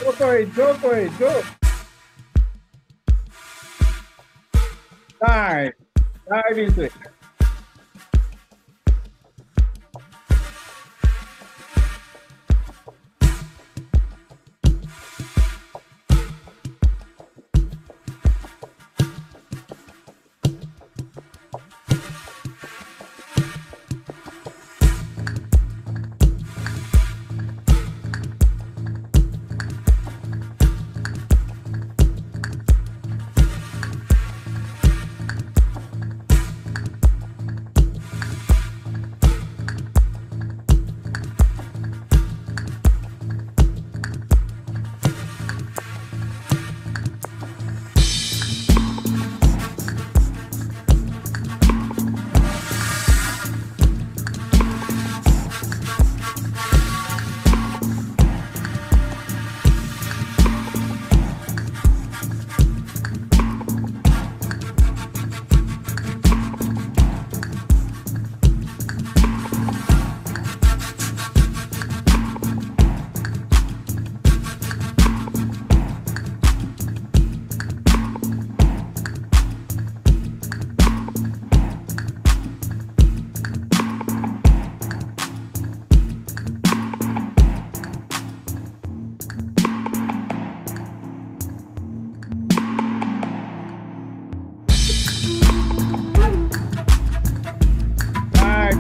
Go for it, go for it, go. Dive into it.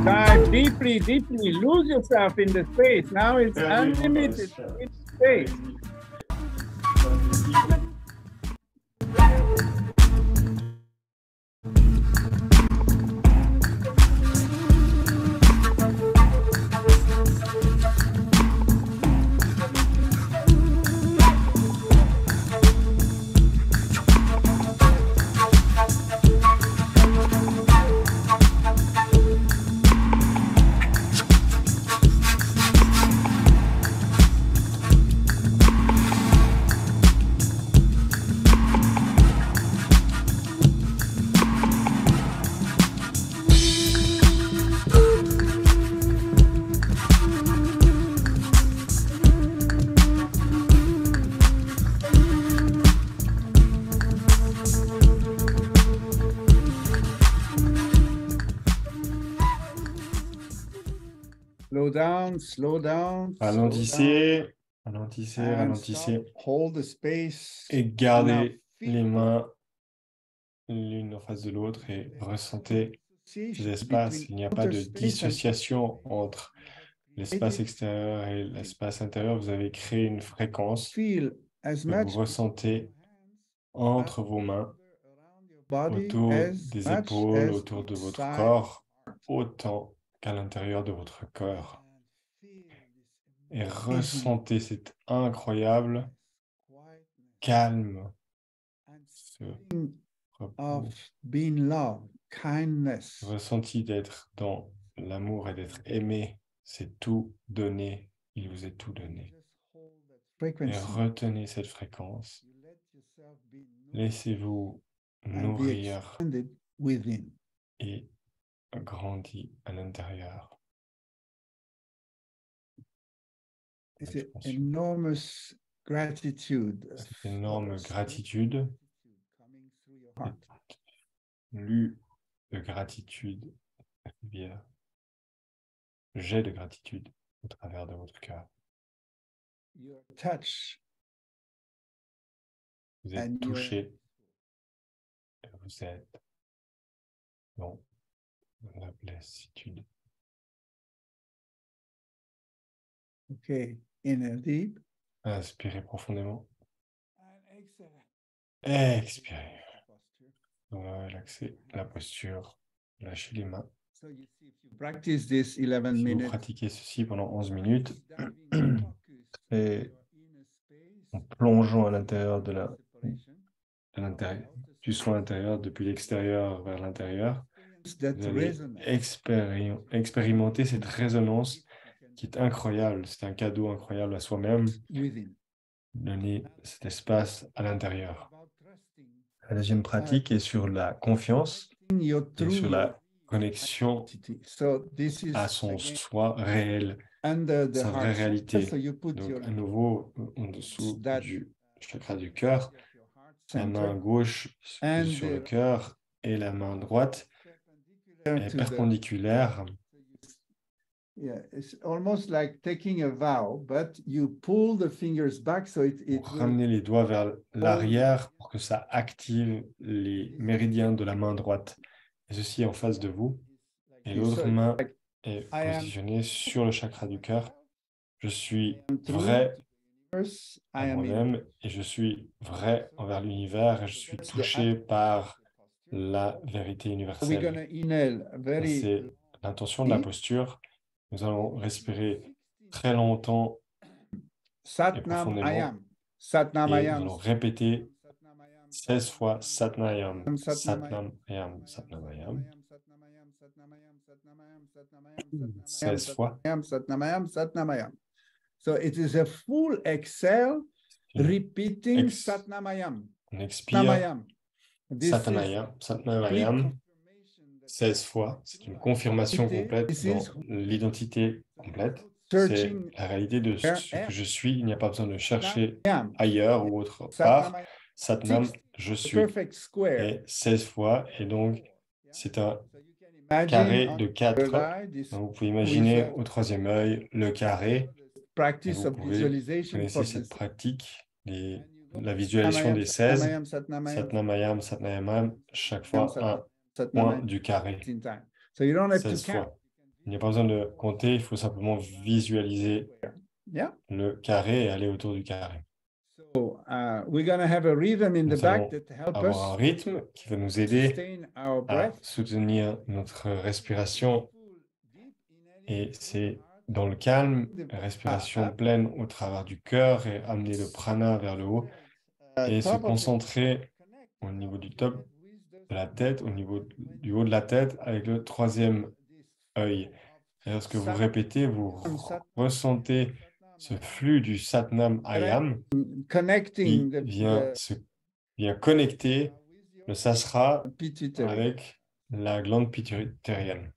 Dive deeply, deeply. Lose yourself in the space. Now it's unlimited. It's space. Slow down, slow down. Ralentissez, ralentissez, And ralentissez. stop. Hold the space. Et Now gardez feel les mains l'une en face de l'autre et ressentez ces espaces. Il n'y a pas de dissociation entre l'espace extérieur et l'espace intérieur. Vous avez créé une fréquence Feel as que much vous ressentez entre vos mains, body autour as des much épaules, as autour de votre inside. corps, autant qu'à l'intérieur de votre cœur. Et ressentez cet incroyable calme, ce repos, Of being loved, kindness. ressenti d'être dans l'amour et d'être aimé. C'est tout donné. Il vous est tout donné. Et Frequency. retenez cette fréquence. Laissez-vous And be nourrir expanded within. et grandir à l'intérieur. It's Expansion. an enormous gratitude. Cette énorme gratitude, Coming through your heart. flux de gratitude, bien, jet de gratitude au travers de votre cœur. Your touch Vous êtes and touché, et vous êtes dans la lassitude. Okay, inhale deep. Inspirez profondément. And exhale. Expirez. Posture. Relaxez la posture. Lâchez les mains. So you see, if you practice this 11 Si vous minutes, pratiquez ceci pendant 11 minutes, diving focus et on your inner space, en plongeant à l'intérieur de separation, l'intérieur, du soin intérieur depuis l'extérieur vers l'intérieur, that vous allez resonance expérimenter cette résonance qui est incroyable. C'est un cadeau incroyable à soi-même, within. donner cet espace à l'intérieur. About trusting La deuxième pratique est sur la confiance your et true sur la connexion identity. So this is à son again soi réel. under the sa vraie heart chakra. réalité. So you put Donc, your à nouveau, en dessous that du chakra du cœur, la main center gauche and sur le cœur et la main droite est to the, perpendiculaire. yeah, it's almost like taking a vow, but you pull the fingers back so it Pour will ramener les doigts vers l'arrière pour que ça active les méridiens de la main droite. Et ceci est en face de vous. Et l'autre main est positionnée sur le chakra du cœur. Je suis vrai à moi-même et je suis vrai envers l'univers et je suis touché par la vérité we're universelle. gonna inhale Ça, very c'est l'intention de la posture. Nous allons respirer très longtemps et Satnam profondément Ayam. Satnam et nous Ayam. allons répéter 16 fois Satnam Satnam, Satnam Satnam Ayam, Satnam Ayam, Satnam Ayam, Satnam Ayam, Satnam Ayam, Satnam Ayam, 16 fois. Satnam Ayam, Satnam Ayam. So it is a full exhale, repeating Ex- Satnam Ayam. On Satnam expire Ayam. This is Satanayam, Satnamayam, 16 fois. C'est une confirmation complète dans l'identité complète. C'est la réalité de ce que je suis. Il n'y a pas besoin de chercher ailleurs ou autre part. Satnam, je suis. perfect square. Et 16 fois. Et donc, c'est un carré de 4. Donc, vous pouvez imaginer au troisième œil le carré. Et Practice vous of pouvez, vous visualization connaissez for cette this. pratique, la visualisation des 16. Satnamayam, Satnamayam, Satnamayam, chaque fois un point du carré. in time. So you don't have to 16 count. fois. Il n'y a pas besoin de compter, il faut simplement visualiser Yeah. le carré et aller autour du carré. So we're going to have a rhythm in the Nous back allons that help avoir un us rythme qui va nous aider sustain our à breath. soutenir notre respiration et c'est dans le calme, la respiration pleine au travers du cœur et amener le prana vers le haut et se concentrer au niveau du top de la tête, au niveau du haut de la tête avec le troisième œil. Et lorsque vous répétez, vous ressentez ce flux du Satnam Ayam qui Connecting vient connecter le sasra pituitary. avec la glande pituitarienne.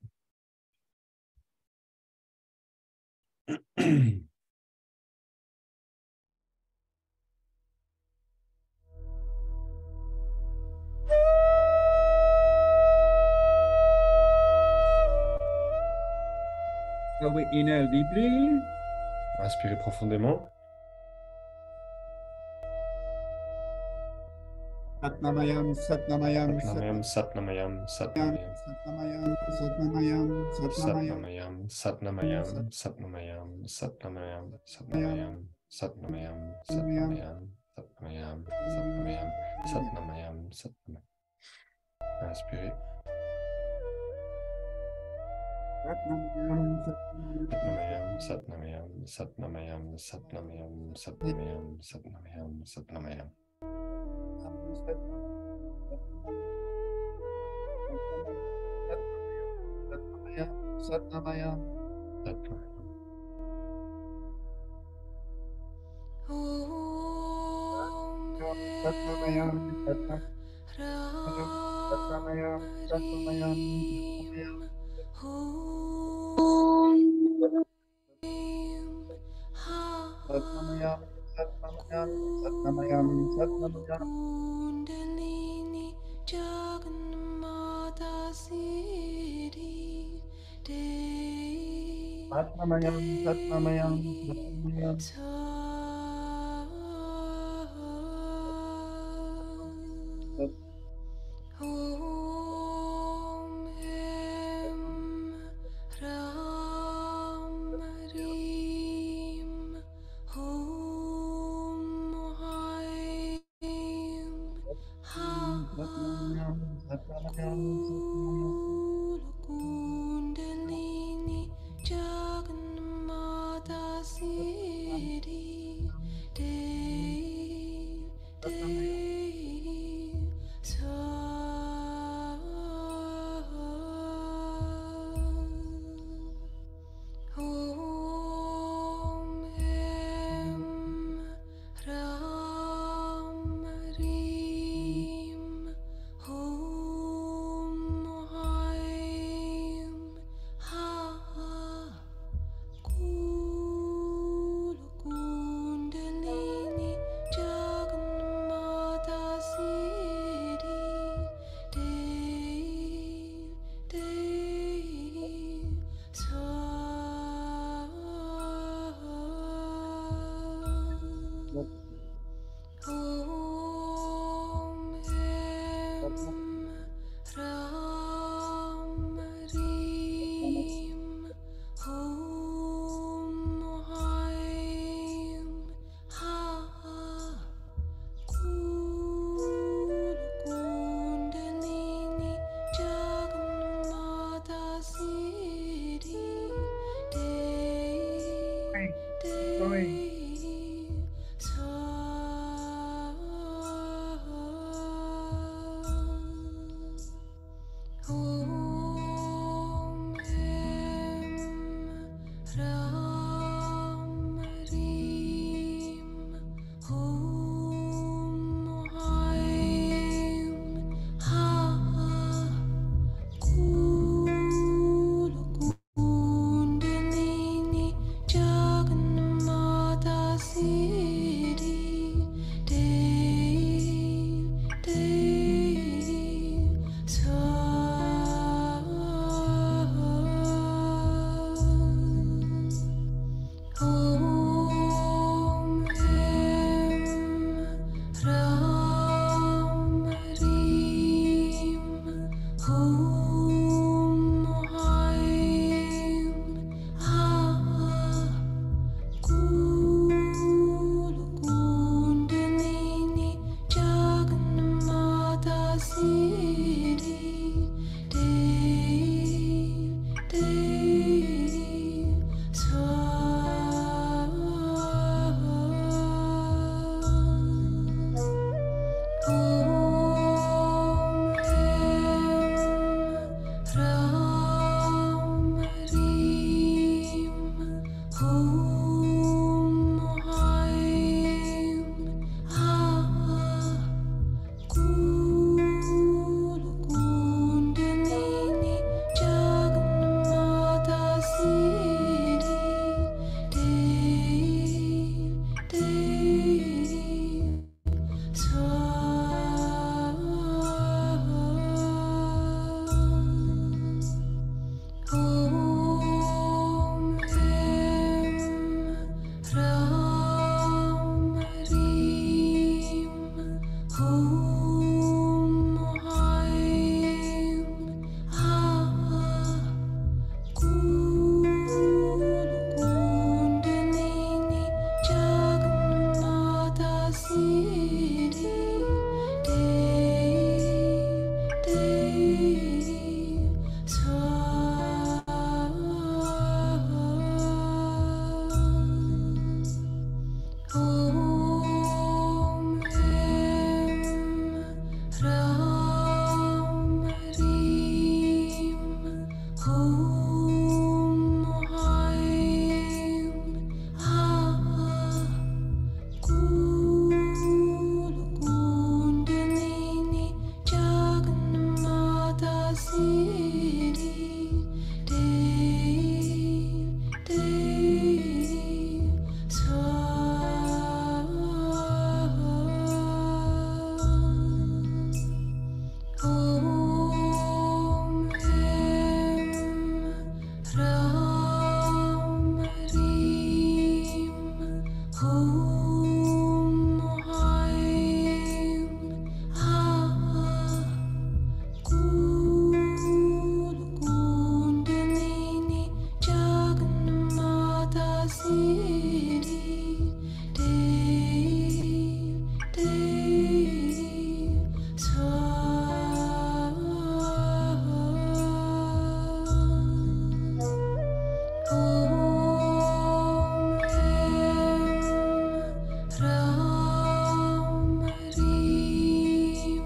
So we inhale deeply. Inspirez profondément. Satnamayam, Satnamayam, Satnamayam, Satnamayam, Satnamayam, Satnamayam, Satnamayam, Satnamayam, Satnamayam, Satnamayam, Satnamayam, Satnamayam, Satnamayam, Satnamayam, Satnamayam, Satnamayam, Satnamayam. Inspirez. Satnamayam, Satnamayam, Satnamayam, Satnamayam, Satnamayam, Satnamayam, Satnamayam. Satnamayam. Satnamayam, Satnamayam, Satnamayam, Satnamayam, Satnamayam, Satnamayam, Satnamayam. Kundalini Jagannatha Siddhi Devi Satnamayam, Satnamayam, Satnamayam. Om Hem Ram Rim Om Haim Ha Satnamayam, Satnamayam, Kundalini Jagannatha Siddhi Devi Om Hem Ram Rim Om Om Haim Ha Kul Kundalini Jagannamata Siddhi Devi Devi Swaha Om Ram Rim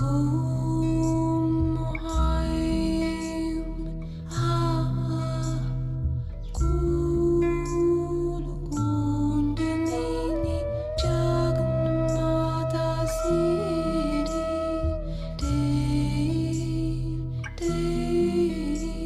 Om Haim Ha Kul Kundalini Jagannamata Siddhi Devi Devi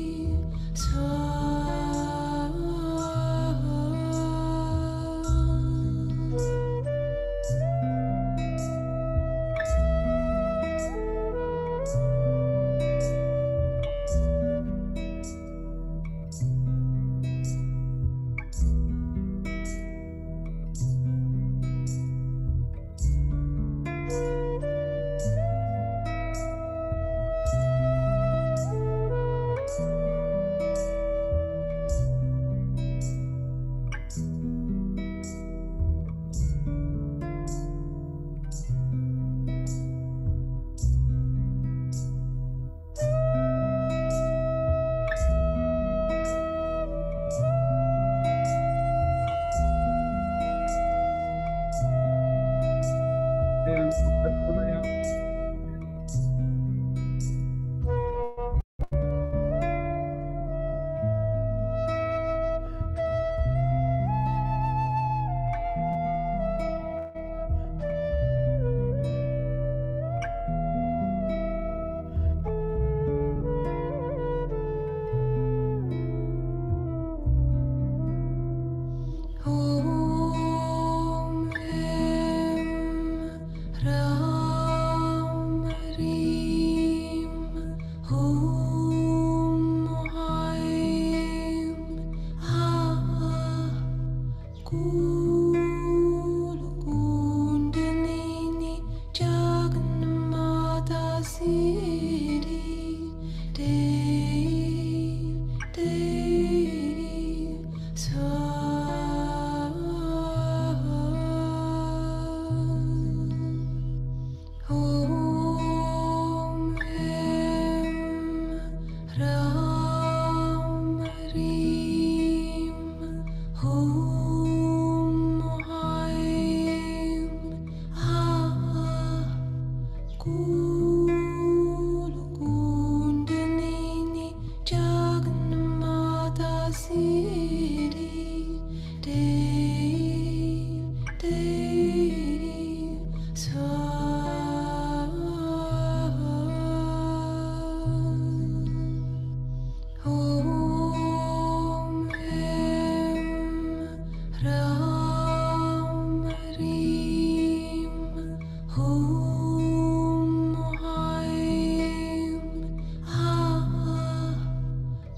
Om Ram Rim Om Haim Ha Kul Kundalini Jagannamata Siddhi Devi Devi Swaha Om Ram Rim Om Haim Ha Kul Kundalini Jagannamata Siddhi Devi Devi Swaha Om Ram Rim Om Haim Ha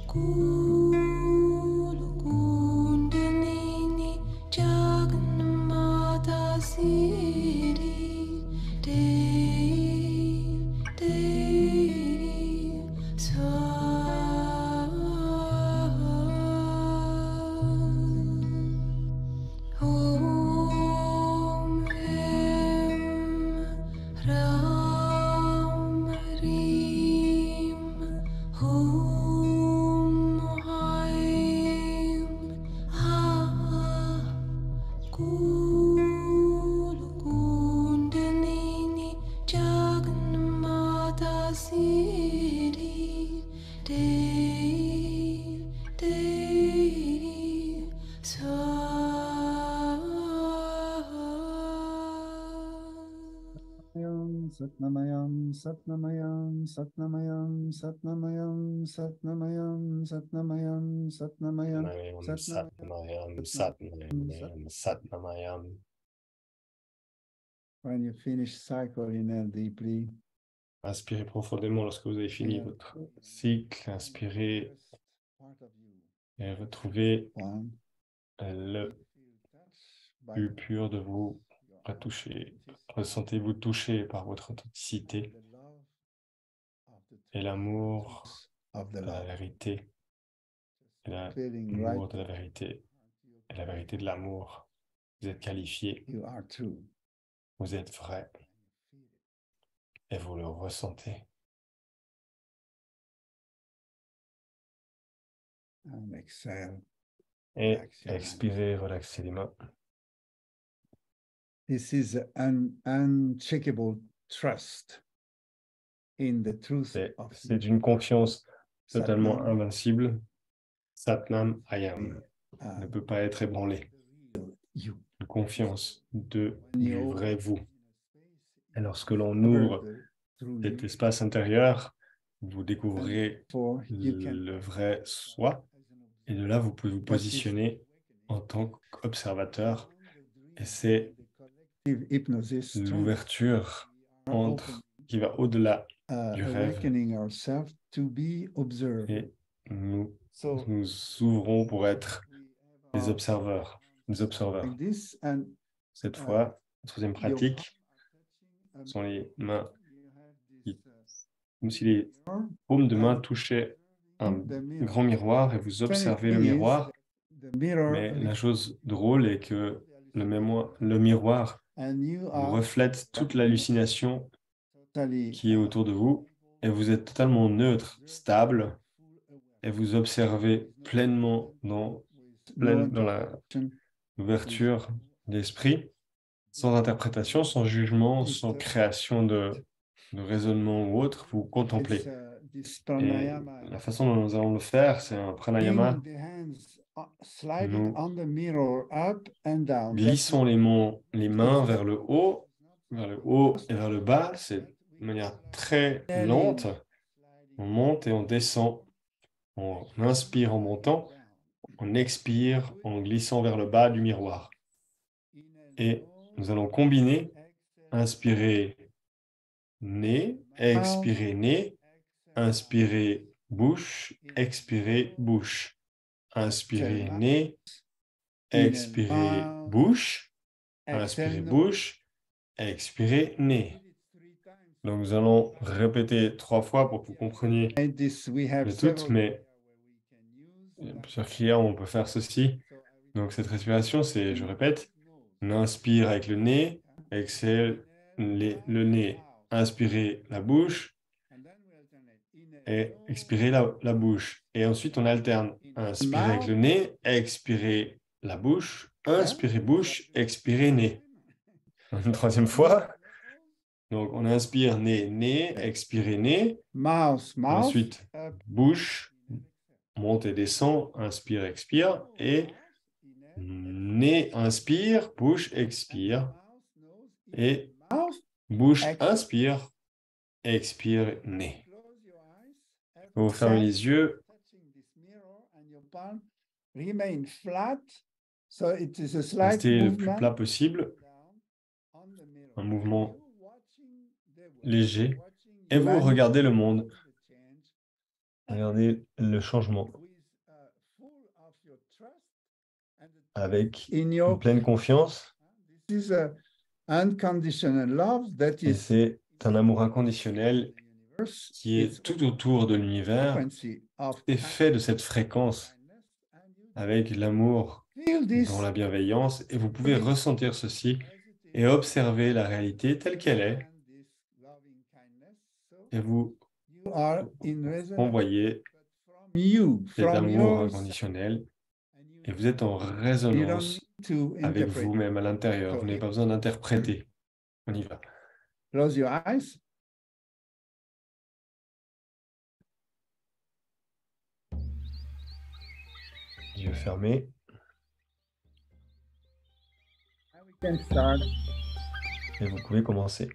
Kul Kundalini Jagannamata Siddhi Devi Devi Swaha Om Ram Rim Om Haim Ha Kul Kundalini Jagannamata Siddhi Devi Devi Swaha Satnamayam, Satnamayam, Satnamayam, Satnamayam, Satnamayam, Satnamayam, Satnamayam, Satnamayam. When you finish cycle, inhale deeply. Inspirez profondément lorsque vous avez fini votre cycle. Inspirez et retrouvez One. le plus pur de vous. Ressentez-vous touché par votre authenticité et l'amour of the de la love. vérité, et Feeling l'amour right, de la vérité, et la vérité de l'amour. Vous êtes qualifié, you are true. vous êtes vrai, et vous le ressentez. And exhale. Et Relax your hands. expirez, relaxez les mains. This is an uncheckable trust in the truth of C'est une confiance totalement Satnam. invincible. Satnam Ayam ne Uh, peut pas être ébranlé. you. Une confiance du You vrai vous. Et lorsque l'on cover ouvre through cet you. espace intérieur, vous découvrez For you can le vrai soi. Et de là, vous pouvez vous positionner en tant qu'observateur. Et c'est hypnosis l'ouverture qui va au-delà du rêve. awakening ourselves to be observed. Et nous So nous ouvrons pour être des uh, observeurs. Des observeurs. like this, and Cette fois, la troisième your pratique palm sont les mains, you have this, comme si les mirror, paumes de main and touchaient un the mirror. grand miroir et vous Funny observez le thing is, miroir. the mirror Mais la chose drôle est que le miroir and you vous are reflète toute l'hallucination totally qui est autour de vous et vous êtes totalement neutre, stable et vous observez pleinement dans l'ouverture d'esprit, sans interprétation, sans jugement, sans création de raisonnement ou autre, vous contemplez. Et la façon dont nous allons le faire, c'est un pranayama. Nous glissons les mains vers le haut et vers le bas. C'est de manière très lente. On monte et on descend. On inspire en montant. On expire en glissant vers le bas du miroir. Et nous allons combiner, inspirer nez, expirer nez, inspirer bouche, expirer bouche. Inspirer nez, expirer bouche, inspirer bouche, expirer nez. Donc nous allons répéter 3 fois pour que vous compreniez le tout, mais plusieurs clients, on peut faire ceci. Donc cette respiration, c'est, je répète, on inspire avec le nez, exhale le nez, inspirez la bouche et expirez la bouche. Et ensuite, on alterne. Inspirez avec le nez, expirez la bouche, inspirez bouche, expirez nez. Une troisième fois. Donc, on inspire nez, nez, expirez nez. Ensuite, bouche, monte et descend, inspire, expire. Et nez, inspire, bouche, expire. Et bouche, inspire, expire, nez. Vous fermez les yeux. Restez le plus plat possible. Un mouvement léger. Et vous regardez le monde. Regardez le changement. Avec une pleine confiance. Et c'est un amour inconditionnel qui est tout autour de l'univers, est fait de cette fréquence avec l'amour dans la bienveillance, et vous pouvez ressentir ceci et observer la réalité telle qu'elle est, et vous envoyez cet amour inconditionnel, et vous êtes en résonance avec vous-même à l'intérieur. Vous n'avez pas besoin d'interpréter. On y va. Close your eyes. Yeux fermés. Et vous pouvez commencer.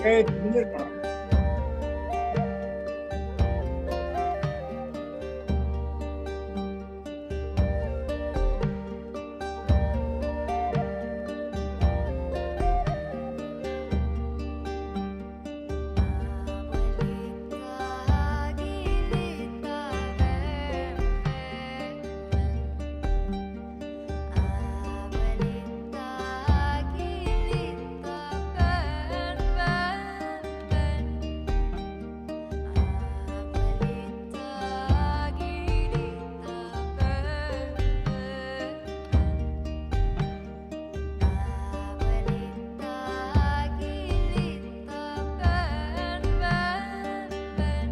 Great Nirvana. Abuelita, aguilita, ven, Abuelita, aguilita, ven,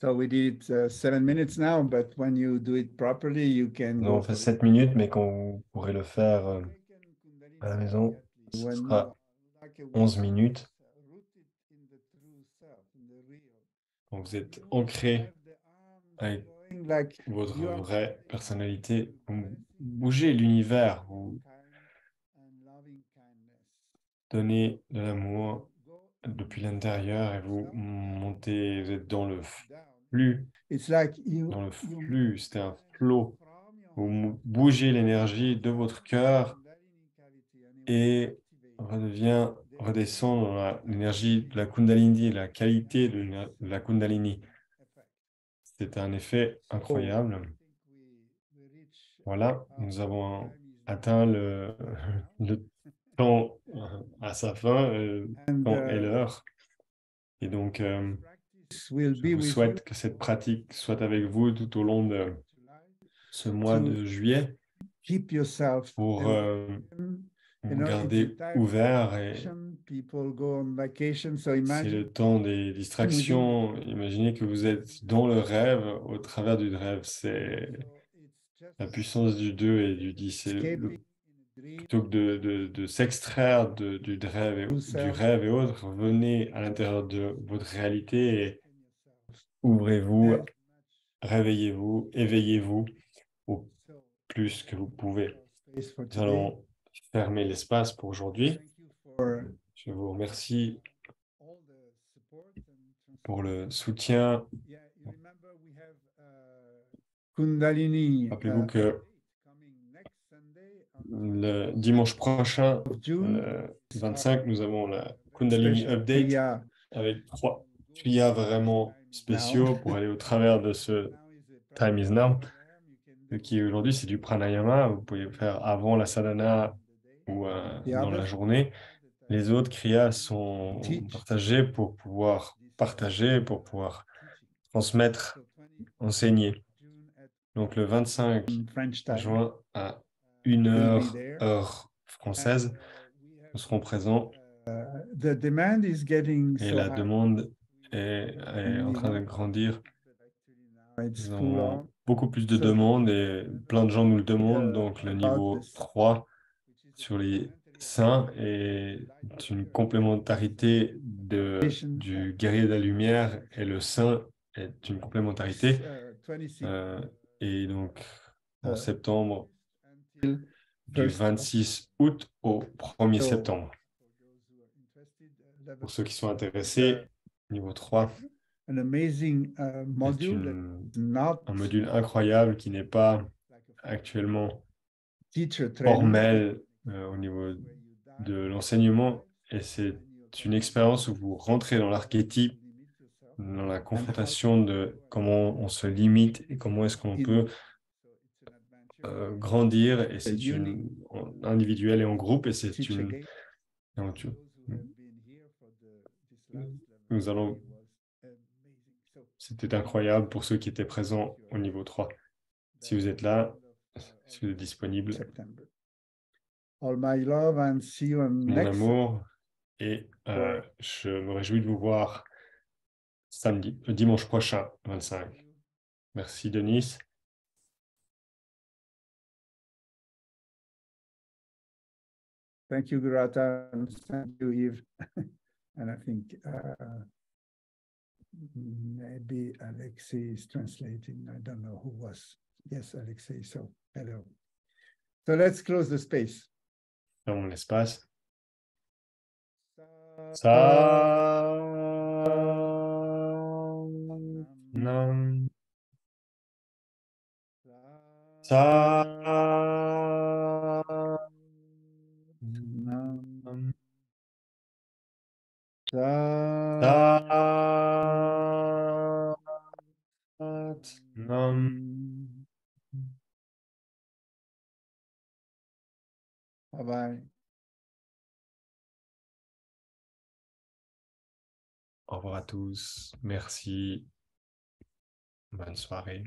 So we did 7 minutes now, but when you do it properly, you can On fait 7 minutes, mais quand vous pourrez le faire à la maison, ce sera 11 minutes. Quand vous êtes ancré avec votre vraie personnalité, vous bougez l'univers, vous donnez de l'amour depuis l'intérieur et vous montez, vous êtes dans le flux, c'était un flot. Vous bougez l'énergie de votre cœur et redescend dans l'énergie de la Kundalini, la qualité de la Kundalini. C'est un effet incroyable. Voilà, nous avons atteint le temps à sa fin, le temps et l'heure. Et donc, je vous souhaite que cette pratique soit avec vous tout au long de ce mois de juillet pour vous garder ouvert. Et c'est le temps des distractions. Imaginez que vous êtes dans le rêve, au travers du rêve. C'est la puissance du 2 et du 10. Plutôt que de s'extraire du rêve et autres, venez à l'intérieur de votre réalité et ouvrez-vous, réveillez-vous, éveillez-vous au plus que vous pouvez. Nous allons fermer l'espace pour aujourd'hui. Je vous remercie pour le soutien. Rappelez-vous que le dimanche prochain, le 25, nous avons la Kundalini Update avec 3 tuyas vraiment spéciaux pour aller au travers de ce Time is Now. Qui aujourd'hui, c'est du pranayama. Vous pouvez le faire avant la sadhana ou dans la journée. Les autres kriyas sont partagés pour pouvoir partager, pour pouvoir transmettre, enseigner. Donc le 25 juin à 1h, heure française, nous serons présents. Et la demande est en train de grandir. Nous avons beaucoup plus de demandes et plein de gens nous le demandent. Donc le niveau 3 sur les saints est une complémentarité du guerrier de la lumière et le saint est une complémentarité. Et donc en septembre, du 26 août au 1er septembre. Pour ceux qui sont intéressés, niveau 3 est un module incroyable qui n'est pas actuellement teacher training. formel au niveau de l'enseignement, et c'est une expérience où vous rentrez dans l'archétype, dans la confrontation de comment on se limite et comment est-ce qu'on peut grandir, et c'est une individuel et en groupe, et c'est Teach une... again. non, nous allons... C'était incroyable pour ceux qui étaient présents au niveau 3. Si vous êtes là, si vous êtes disponible, September. All my love and see you on mon next. amour, et je me réjouis de vous voir samedi, le dimanche prochain, 25. Merci, Denis. Thank you, Gurata, and thank you, Yves. And I think maybe Alexei is translating. I don't know who was. Yes, Alexei. So hello. So let's close the space. Dans l'espace. Nam. Nam. Nam. Bye bye. Au revoir à tous. Merci. Bonne soirée.